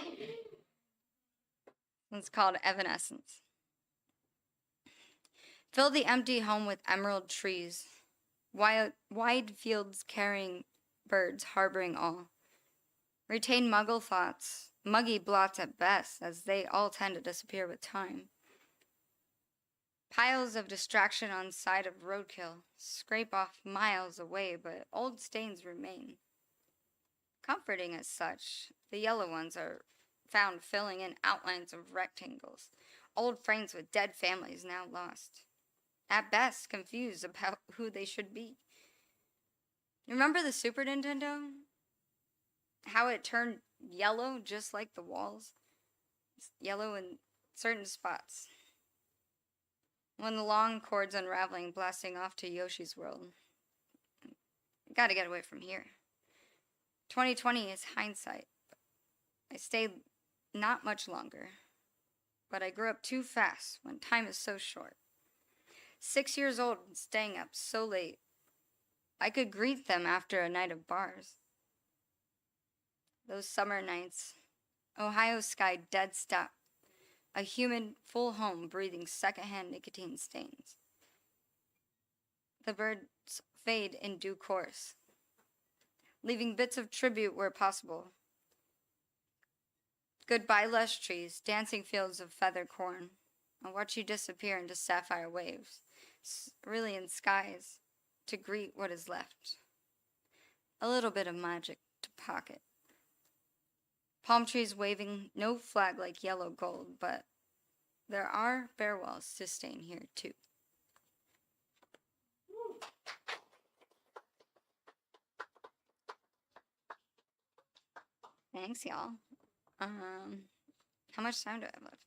It's called Evanescence. Fill the empty home with emerald trees, wide fields carrying birds harboring all. Retain muggle thoughts, muggy blots at best, as they all tend to disappear with time. Piles of distraction on side of roadkill scrape off miles away, but old stains remain. Comforting as such, the yellow ones are found filling in outlines of rectangles, old frames with dead families now lost. At best, confused about who they should be. Remember the Super Nintendo? How it turned yellow just like the walls? It's yellow in certain spots. When the long cord's unraveling, blasting off to Yoshi's world. Gotta get away from here. 2020 is hindsight. I stayed not much longer, but I grew up too fast when time is so short. 6 years old and staying up so late, I could greet them after a night of bars. Those summer nights, Ohio sky dead stop, a humid, full home breathing secondhand nicotine stains. The birds fade in due course, leaving bits of tribute where possible. Goodbye lush trees, dancing fields of feather corn. I'll watch you disappear into sapphire waves, cerulean skies, to greet what is left. A little bit of magic to pocket. Palm trees waving, no flag like yellow gold, but there are bare walls to stain here too. Thanks, y'all. How much time do I have left?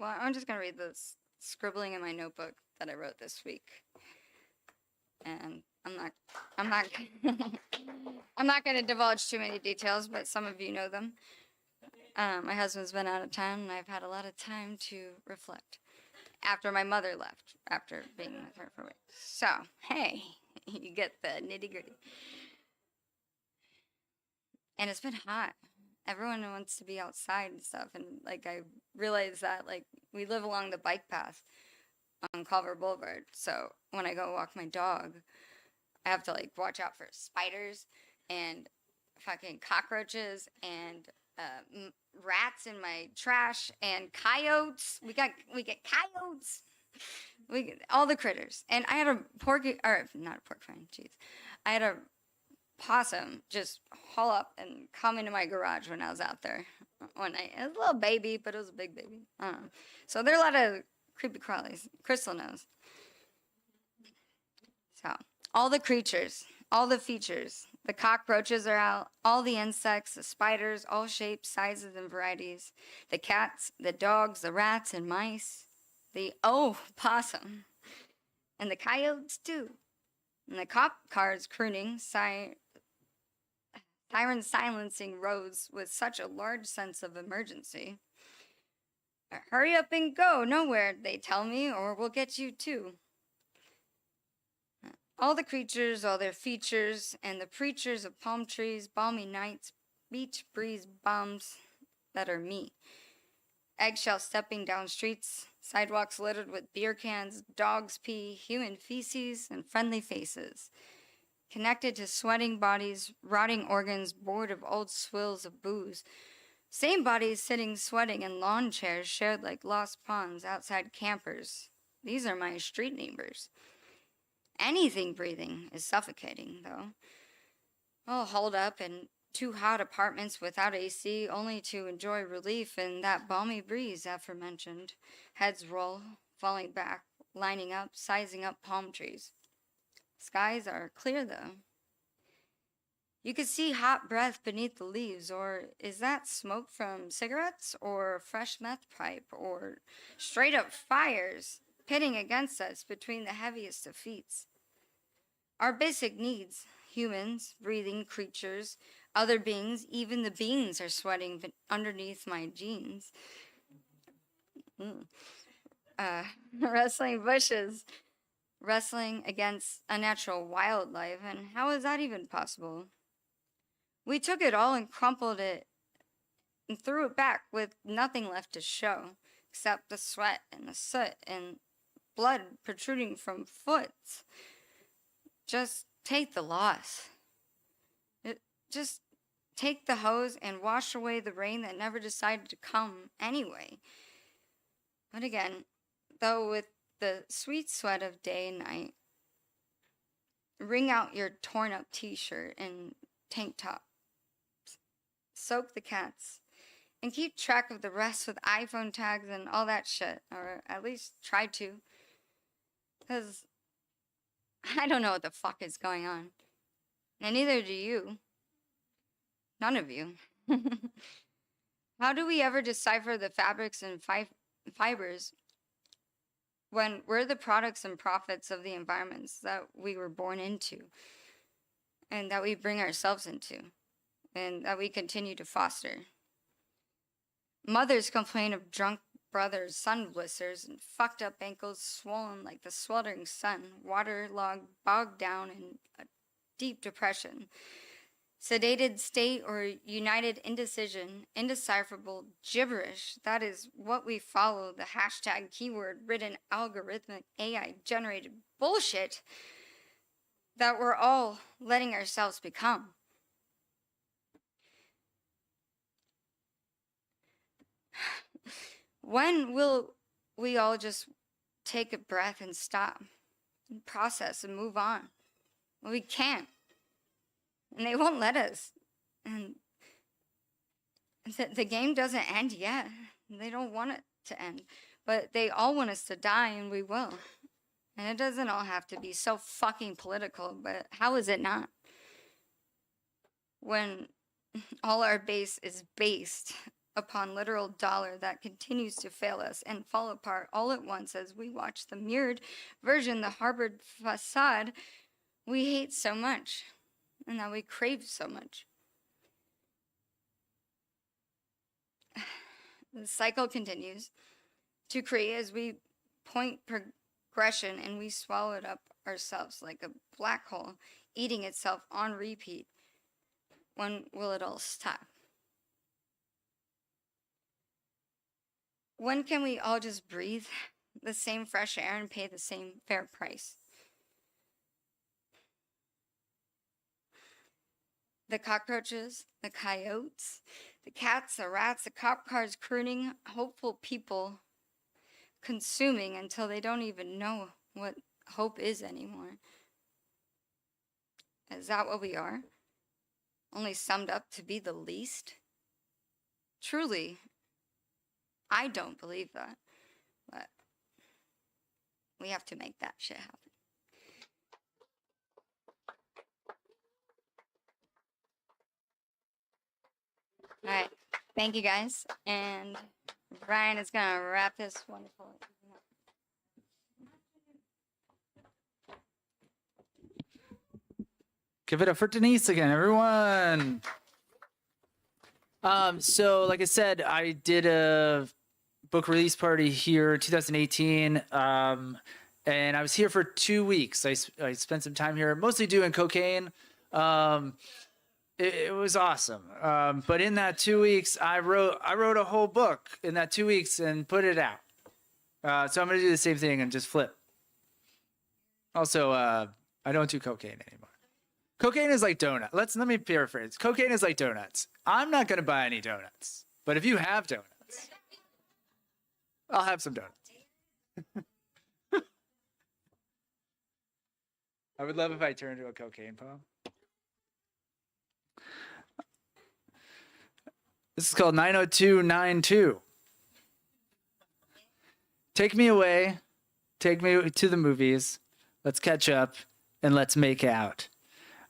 I'm just gonna read this scribbling in my notebook that I wrote this week. And I'm not I'm not gonna divulge too many details, but some of you know them. My husband's been out of town and I've had a lot of time to reflect after my mother left, after being with her for weeks. So, hey, you get the nitty gritty. And it's been hot. Everyone wants to be outside and stuff. And like, I realized that like we live along the bike path on Culver Boulevard. So when I go walk my dog, I have to like watch out for spiders and fucking cockroaches and rats in my trash and coyotes. We get coyotes. We get all the critters. And I had a not a porcupine, jeez. I had a possum just haul up and come into my garage when I was out there one night. It was a little baby, but it was a big baby. So there are a lot of creepy crawlies. Crystal knows. So all the creatures, all the features. The cockroaches are out, all the insects, the spiders, all shapes, sizes, and varieties. The cats, the dogs, the rats and mice. The possum. And the coyotes too. And the cop cars crooning, sirens silencing roads with such a large sense of emergency. Hurry up and go, nowhere, they tell me, or we'll get you too. All the creatures, all their features, and the preachers of palm trees, balmy nights, beach breeze bums that are me. Eggshell stepping down streets, sidewalks littered with beer cans, dog's pee, human feces, and friendly faces. Connected to sweating bodies, rotting organs, bored of old swills of booze. Same bodies sitting sweating in lawn chairs shared like lost ponds outside campers. These are my street neighbors. Anything breathing is suffocating, though. All hauled up in two hot apartments without AC, only to enjoy relief in that balmy breeze aforementioned. Heads roll, falling back, lining up, sizing up palm trees. Skies are clear, though. You could see hot breath beneath the leaves, or is that smoke from cigarettes, or fresh meth pipe, or straight up fires pitting against us between the heaviest of feats? Our basic needs, humans, breathing creatures, other beings, even the beans are sweating underneath my jeans. Wrestling bushes, wrestling against a natural wildlife, and how is that even possible? We took it all and crumpled it and threw it back with nothing left to show, except the sweat and the soot and blood protruding from foot. Just take the loss. Just take the hose and wash away the rain that never decided to come anyway. But again, though, with the sweet sweat of day and night, wring out your torn up t-shirt and tank top. Soak the cats, and keep track of the rest with iPhone tags and all that shit, or at least try to. Because I don't know what the fuck is going on. And neither do you. None of you. How do we ever decipher the fabrics and fibers when we're the products and profits of the environments that we were born into and that we bring ourselves into? And that we continue to foster. Mothers complain of drunk brothers, sun blisters, and fucked up ankles swollen like the sweltering sun, waterlogged, bogged down in a deep depression. Sedated state or united indecision, indecipherable gibberish, that is what we follow the hashtag keyword-ridden algorithmic AI-generated bullshit that we're all letting ourselves become. When will we all just take a breath and stop, and process and move on? Well, we can't. And they won't let us. And the game doesn't end yet. They don't want it to end. But they all want us to die, and we will. And it doesn't all have to be so fucking political, but how is it not? When all our base is based upon literal dollar that continues to fail us and fall apart all at once as we watch the mirrored version, the harbored facade we hate so much and that we crave so much. The cycle continues to create as we point progression and we swallow it up ourselves like a black hole eating itself on repeat. When will it all stop? When can we all just breathe the same fresh air and pay the same fair price? The cockroaches, the coyotes, the cats, the rats, the cop cars crooning, hopeful people consuming until they don't even know what hope is anymore. Is that what we are? Only summed up to be the least? Truly, I don't believe that, but we have to make that shit happen. All right, thank you guys, and Ryan is gonna wrap this wonderful evening up. Give it up for Denise again, everyone. So like I said, I did a book release party here in 2018. And I was here for 2 weeks. I spent some time here, mostly doing cocaine. It was awesome. But in that 2 weeks, I wrote a whole book in that 2 weeks and put it out. So I'm going to do the same thing and just flip. Also, I don't do cocaine anymore. Cocaine is like donut. Let me paraphrase. Cocaine is like donuts. I'm not going to buy any donuts. But if you have donuts, I'll have some donuts. I would love if I turned into a cocaine palm. This is called 90292. Take me away. Take me to the movies. Let's catch up and let's make out.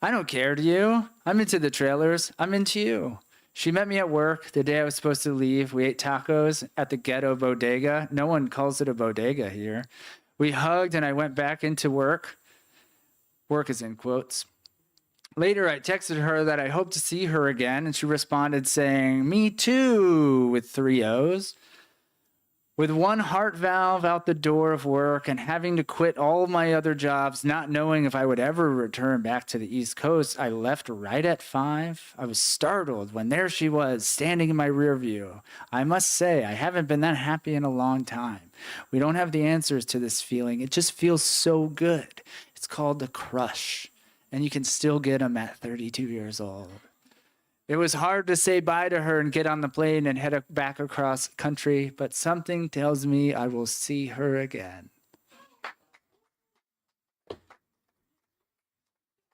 I don't care to you. I'm into the trailers. I'm into you. She met me at work the day I was supposed to leave. We ate tacos at the ghetto bodega. No one calls it a bodega here. We hugged and I went back into work. Work is in quotes. Later, I texted her that I hope to see her again, and she responded saying, "Me too," with 3 O's. With one heart valve out the door of work and having to quit all of my other jobs, not knowing if I would ever return back to the East Coast, I left right at 5. I was startled when there she was, standing in my rear view. I must say, I haven't been that happy in a long time. We don't have the answers to this feeling. It just feels so good. It's called the crush. And you can still get them at 32 years old. It was hard to say bye to her and get on the plane and head back across country, but something tells me I will see her again.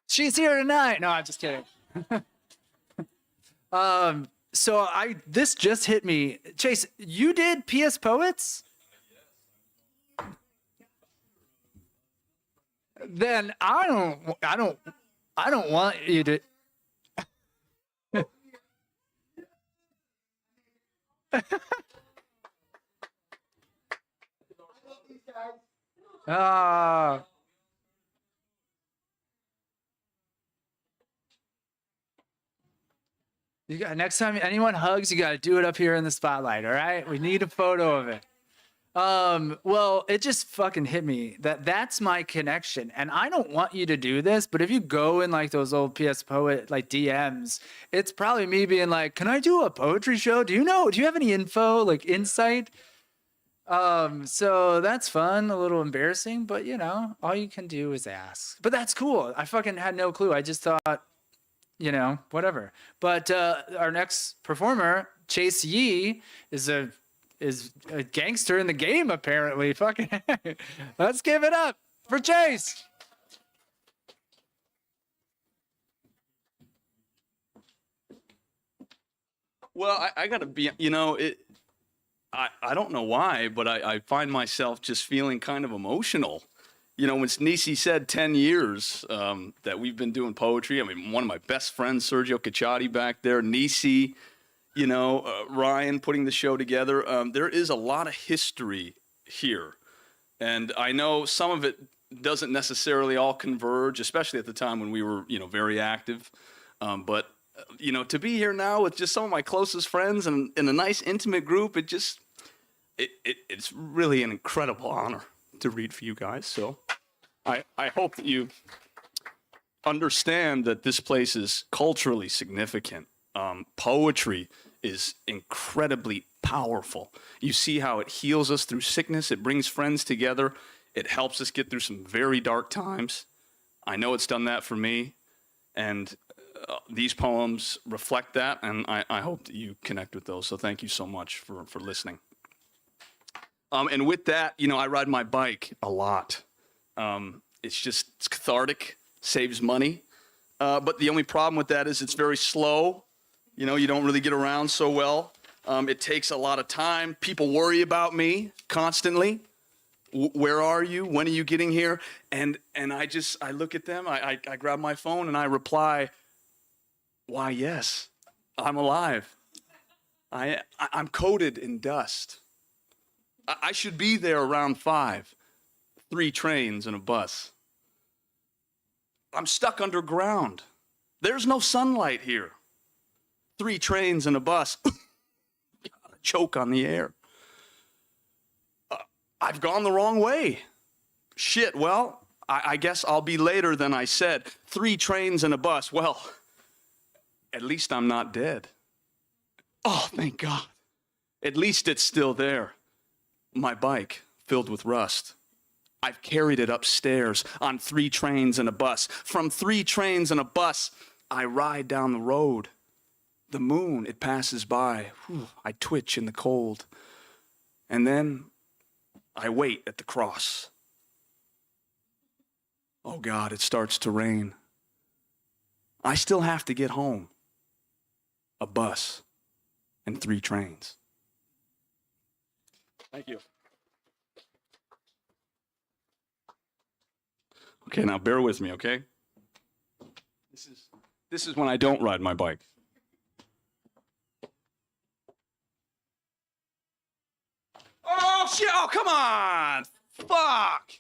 She's here tonight. No, I'm just kidding. This just hit me. Chase, you did PS Poets? Then I don't want you to. You got, next time anyone hugs, you got to do it up here in the spotlight. All right, we need a photo of it. Well, it just fucking hit me that's my connection. And I don't want you to do this, but if you go in like those old PS Poet like DMs, it's probably me being like, "Can I do a poetry show? Do you have any info, like insight?" So that's fun, a little embarrassing, but you know, all you can do is ask. But that's cool. I fucking had no clue. I just thought, you know, whatever. But our next performer, Chase Yee, is a gangster in the game, apparently. Fucking let's give it up for Chase. Well, I gotta be, you know, I don't know why, but I find myself just feeling kind of emotional. You know, when Nisi said 10 years that we've been doing poetry, I mean, one of my best friends, Sergio Cacciati back there, Nisi, you know, Ryan putting the show together. There is a lot of history here. And I know some of it doesn't necessarily all converge, especially at the time when we were, you know, very active. But, you know, to be here now with just some of my closest friends and in a nice intimate group, it's really an incredible honor to read for you guys. So I hope that you understand that this place is culturally significant. Poetry is incredibly powerful. You see how it heals us through sickness. It brings friends together. It helps us get through some very dark times. I know it's done that for me. And these poems reflect that. And I hope that you connect with those. So thank you so much for listening. And with that, you know, I ride my bike a lot. It's cathartic, saves money. But the only problem with that is it's very slow. You know, you don't really get around so well. It takes a lot of time. People worry about me constantly. Where are you? When are you getting here? And I look at them, I grab my phone and I reply, "Why, yes, I'm alive. I'm coated in dust. I should be there around 5, 3 trains and a bus. I'm stuck underground. There's no sunlight here. 3 trains and a bus." Choke on the air. I've gone the wrong way. Shit, well, I guess I'll be later than I said. 3 trains and a bus. Well, at least I'm not dead. Oh, thank God. At least it's still there. My bike, filled with rust. I've carried it upstairs on 3 trains and a bus. From 3 trains and a bus, I ride down the road. The moon, it passes by. Whew, I twitch in the cold. And then I wait at the cross. Oh God, it starts to rain. I still have to get home. A bus. and 3 trains. Thank you. Okay, now bear with me, okay? This is when I don't ride my bike. Oh, shit! Oh, come on! Fuck!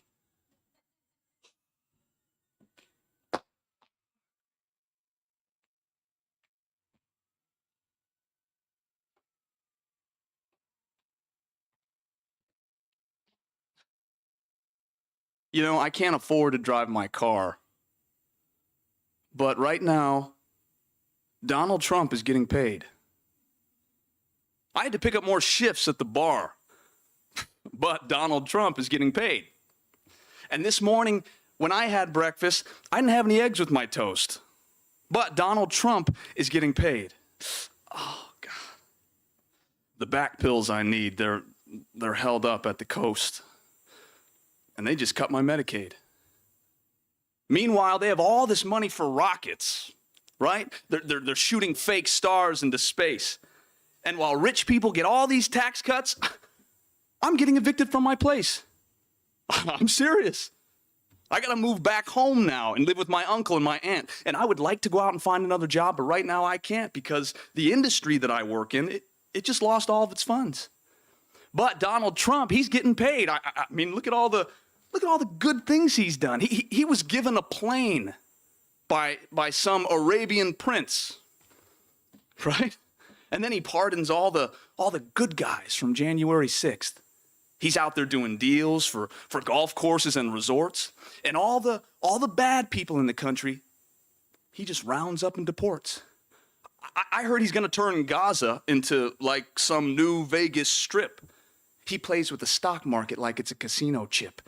You know, I can't afford to drive my car. But right now, Donald Trump is getting paid. I had to pick up more shifts at the bar. But Donald Trump is getting paid. And this morning, when I had breakfast, I didn't have any eggs with my toast. But Donald Trump is getting paid. Oh, God. The back pills I need, they're held up at the coast. And they just cut my Medicaid. Meanwhile, they have all this money for rockets, right? They're shooting fake stars into space. And while rich people get all these tax cuts, I'm getting evicted from my place. I'm serious. I got to move back home now and live with my uncle and my aunt. And I would like to go out and find another job, but right now I can't because the industry that I work in, it just lost all of its funds. But Donald Trump, he's getting paid. I mean, look at all the good things he's done. He was given a plane by some Arabian prince, right? And then he pardons all the good guys from January 6th. He's out there doing deals for golf courses and resorts. And all the bad people in the country, he just rounds up and deports. I heard he's going to turn Gaza into like some new Vegas strip. He plays with the stock market like it's a casino chip.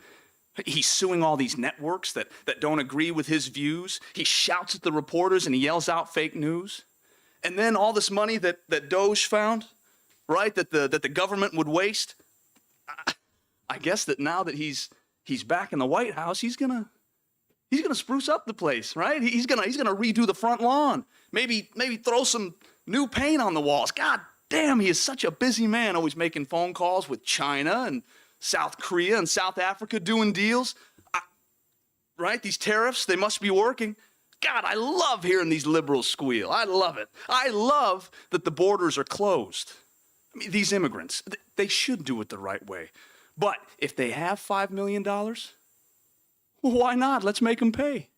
He's suing all these networks that don't agree with his views. He shouts at the reporters and he yells out fake news. And then all this money that Doge found, right, that the government would waste, I guess that now that he's back in the White House, he's gonna spruce up the place, right? He's gonna redo the front lawn. Maybe throw some new paint on the walls. God damn, he is such a busy man, always making phone calls with China and South Korea and South Africa doing deals. Right? These tariffs, they must be working. God, I love hearing these liberals squeal. I love it. I love that the borders are closed. I mean, these immigrants, they should do it the right way. But if they have $5 million, well, why not? Let's make them pay.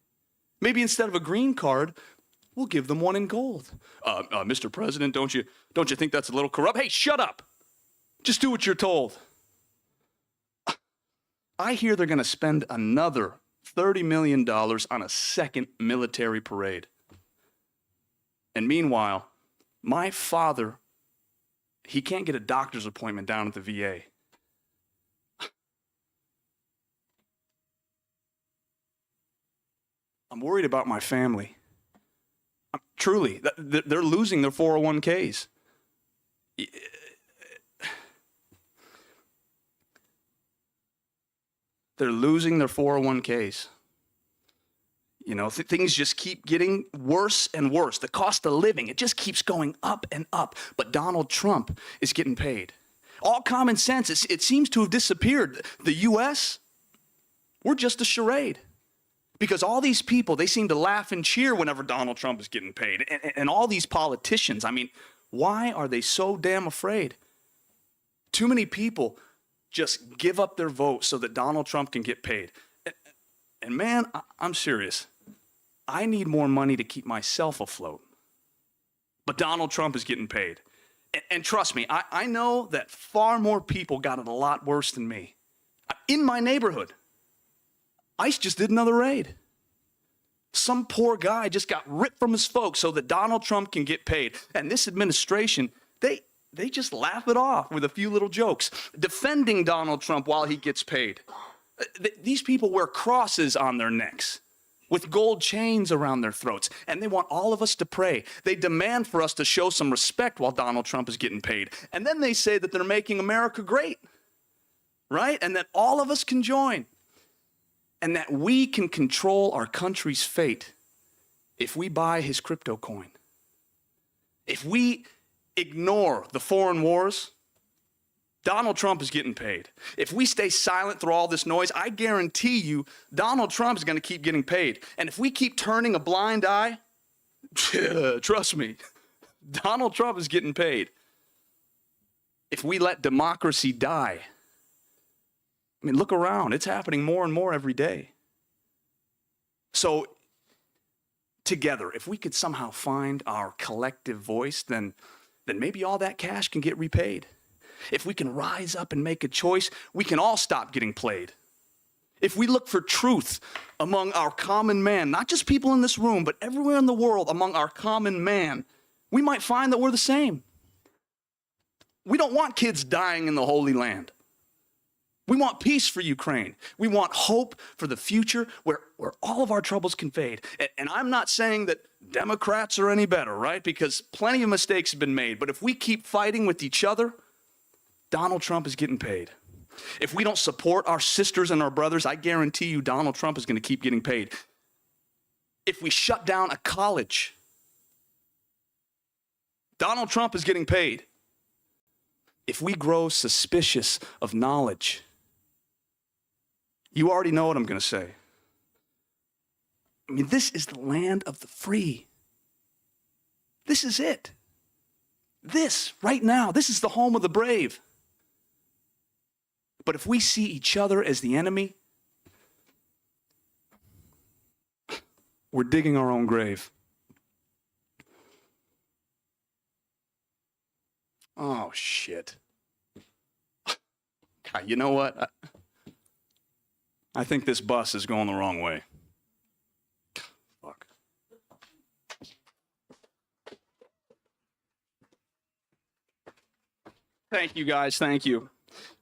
Maybe instead of a green card, we'll give them one in gold. Mr. President, don't you think that's a little corrupt? Hey, shut up. Just do what you're told. I hear they're going to spend another $30 million on a second military parade. And meanwhile, my father, he can't get a doctor's appointment down at the VA. I'm worried about my family. Truly, they're losing their 401ks. They're losing their 401ks. You know, things just keep getting worse and worse. The cost of living, it just keeps going up and up. But Donald Trump is getting paid. All common sense, it seems to have disappeared. The U.S., we're just a charade. Because all these people, they seem to laugh and cheer whenever Donald Trump is getting paid. And all these politicians, I mean, why are they so damn afraid? Too many people just give up their vote so that Donald Trump can get paid. And man, I'm serious. I need more money to keep myself afloat. But Donald Trump is getting paid. And trust me, I know that far more people got it a lot worse than me. In my neighborhood, ICE just did another raid. Some poor guy just got ripped from his folks so that Donald Trump can get paid. And this administration, they just laugh it off with a few little jokes, defending Donald Trump while he gets paid. These people wear crosses on their necks with gold chains around their throats, and they want all of us to pray. They demand for us to show some respect while Donald Trump is getting paid. And then they say that they're making America great, right? And that all of us can join, and that we can control our country's fate if we buy his crypto coin. If ignore the foreign wars, Donald Trump is getting paid. If we stay silent through all this noise, I guarantee you Donald Trump is going to keep getting paid. And if we keep turning a blind eye, trust me, Donald Trump is getting paid. If we let democracy die, I mean, look around. It's happening more and more every day. So together, if we could somehow find our collective voice, then maybe all that cash can get repaid. If we can rise up and make a choice, we can all stop getting played. If we look for truth among our common man, not just people in this room, but everywhere in the world among our common man, we might find that we're the same. We don't want kids dying in the Holy Land. We want peace for Ukraine. We want hope for the future where all of our troubles can fade. And I'm not saying that Democrats are any better, right? Because plenty of mistakes have been made. But if we keep fighting with each other, Donald Trump is getting paid. If we don't support our sisters and our brothers, I guarantee you Donald Trump is going to keep getting paid. If we shut down a college, Donald Trump is getting paid. If we grow suspicious of knowledge, you already know what I'm going to say. I mean, this is the land of the free. This is it. This, right now, this is the home of the brave. But if we see each other as the enemy, we're digging our own grave. Oh, shit. God, you know what? I think this bus is going the wrong way. Fuck. Thank you, guys. Thank you.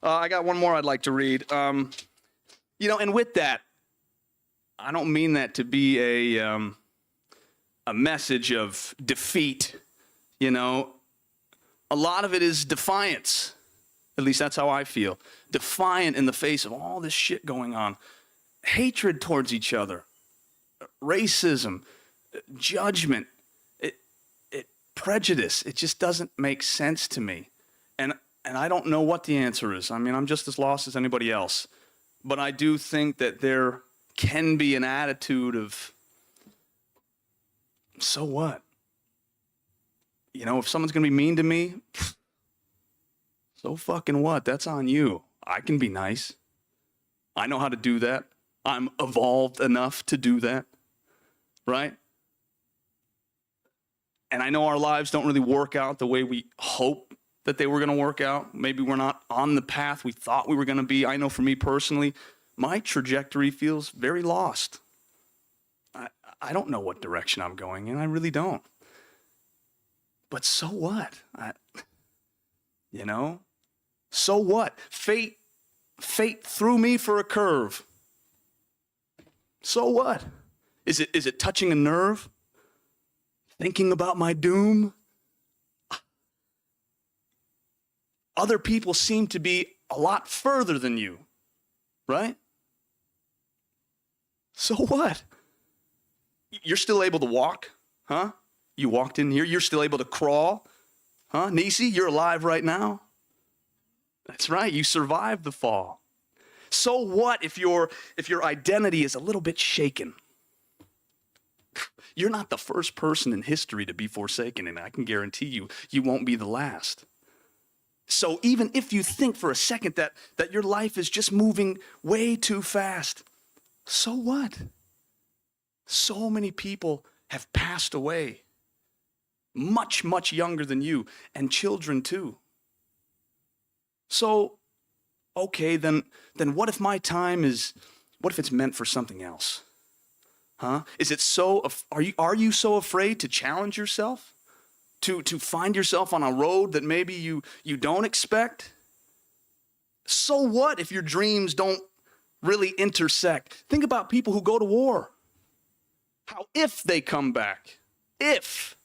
I got one more I'd like to read. And with that, I don't mean that to be a message of defeat. A lot of it is defiance. At least that's how I feel. Defiant in the face of all this shit going on. Hatred towards each other. Racism. Judgment. Prejudice. It just doesn't make sense to me. And I don't know what the answer is. I mean, I'm just as lost as anybody else. But I do think that there can be an attitude of, so what? If someone's going to be mean to me, so fucking what? That's on you. I can be nice. I know how to do that. I'm evolved enough to do that. Right? And I know our lives don't really work out the way we hope that they were going to work out. Maybe we're not on the path we thought we were going to be. I know for me personally, my trajectory feels very lost. I don't know what direction I'm going in. I really don't. But so what? So what? Fate threw me for a curve. So what? Is it touching a nerve? Thinking about my doom? Other people seem to be a lot further than you, right? So what? You're still able to walk, huh? You walked in here. You're still able to crawl, huh? Nisi, you're alive right now. That's right. You survived the fall. So what if your identity is a little bit shaken? You're not the first person in history to be forsaken, and I can guarantee you won't be the last. So even if you think for a second that your life is just moving way too fast, so what? So many people have passed away, much, much younger than you, and children too. So, okay, then what if my time what if it's meant for something else? Huh? Are you so afraid to challenge yourself? To find yourself on a road that maybe you don't expect? So what if your dreams don't really intersect? Think about people who go to war. How if they come back? If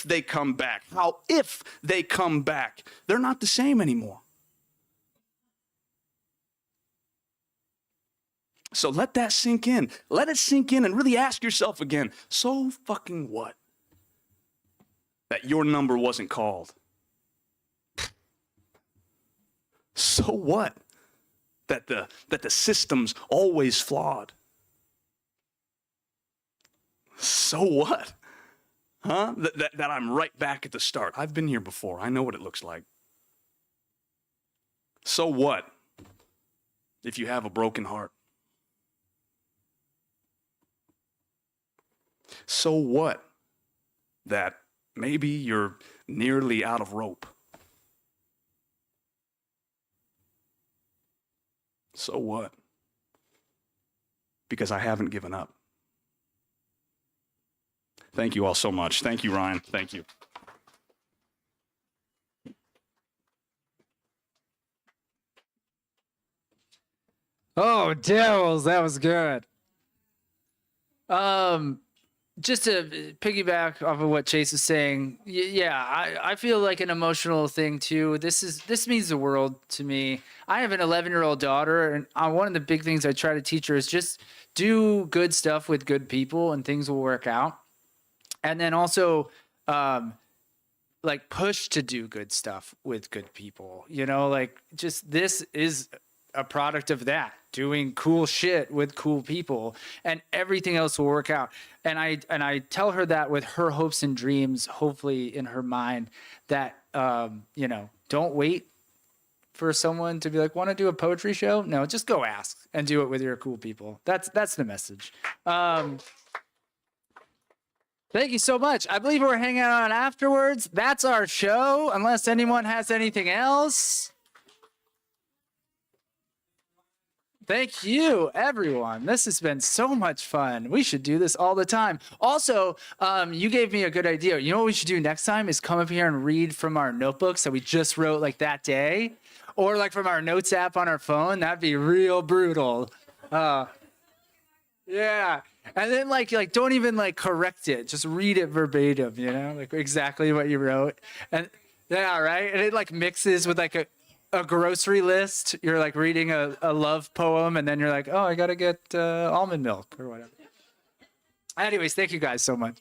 they come back. How if they come back? They're not the same anymore. So let that sink in. Let it sink in and really ask yourself again, so fucking what? That your number wasn't called. So what? That the system's always flawed. So what? Huh? That I'm right back at the start. I've been here before. I know what it looks like. So what if you have a broken heart? So what that maybe you're nearly out of rope? So what? Because I haven't given up. Thank you all so much. Thank you, Ryan. Thank you. Oh, devils, that was good. Just to piggyback off of what Chase is saying, I feel like an emotional thing too. This means the world to me. I have an 11-year-old daughter, and one of the big things I try to teach her is just do good stuff with good people, and things will work out. And then also, like push to do good stuff with good people. You know, like just this is a product of that, doing cool shit with cool people, and everything else will work out. And I tell her that with her hopes and dreams, hopefully in her mind, that you know, don't wait for someone to be like, want to do a poetry show? No, just go ask and do it with your cool people. That's the message. Thank you so much. I believe we're hanging out afterwards. That's our show, unless anyone has anything else. Thank you, everyone. This has been so much fun. We should do this all the time. Also, you gave me a good idea. You know what we should do next time is come up here and read from our notebooks that we just wrote like that day, or like from our notes app on our phone. That'd be real brutal. Yeah. And then like don't even like correct it. Just read it verbatim, you know, like exactly what you wrote. And yeah, right. And it like mixes with like a grocery list. You're like reading a love poem, and then you're like, oh, I gotta get almond milk or whatever. Anyways, thank you guys so much.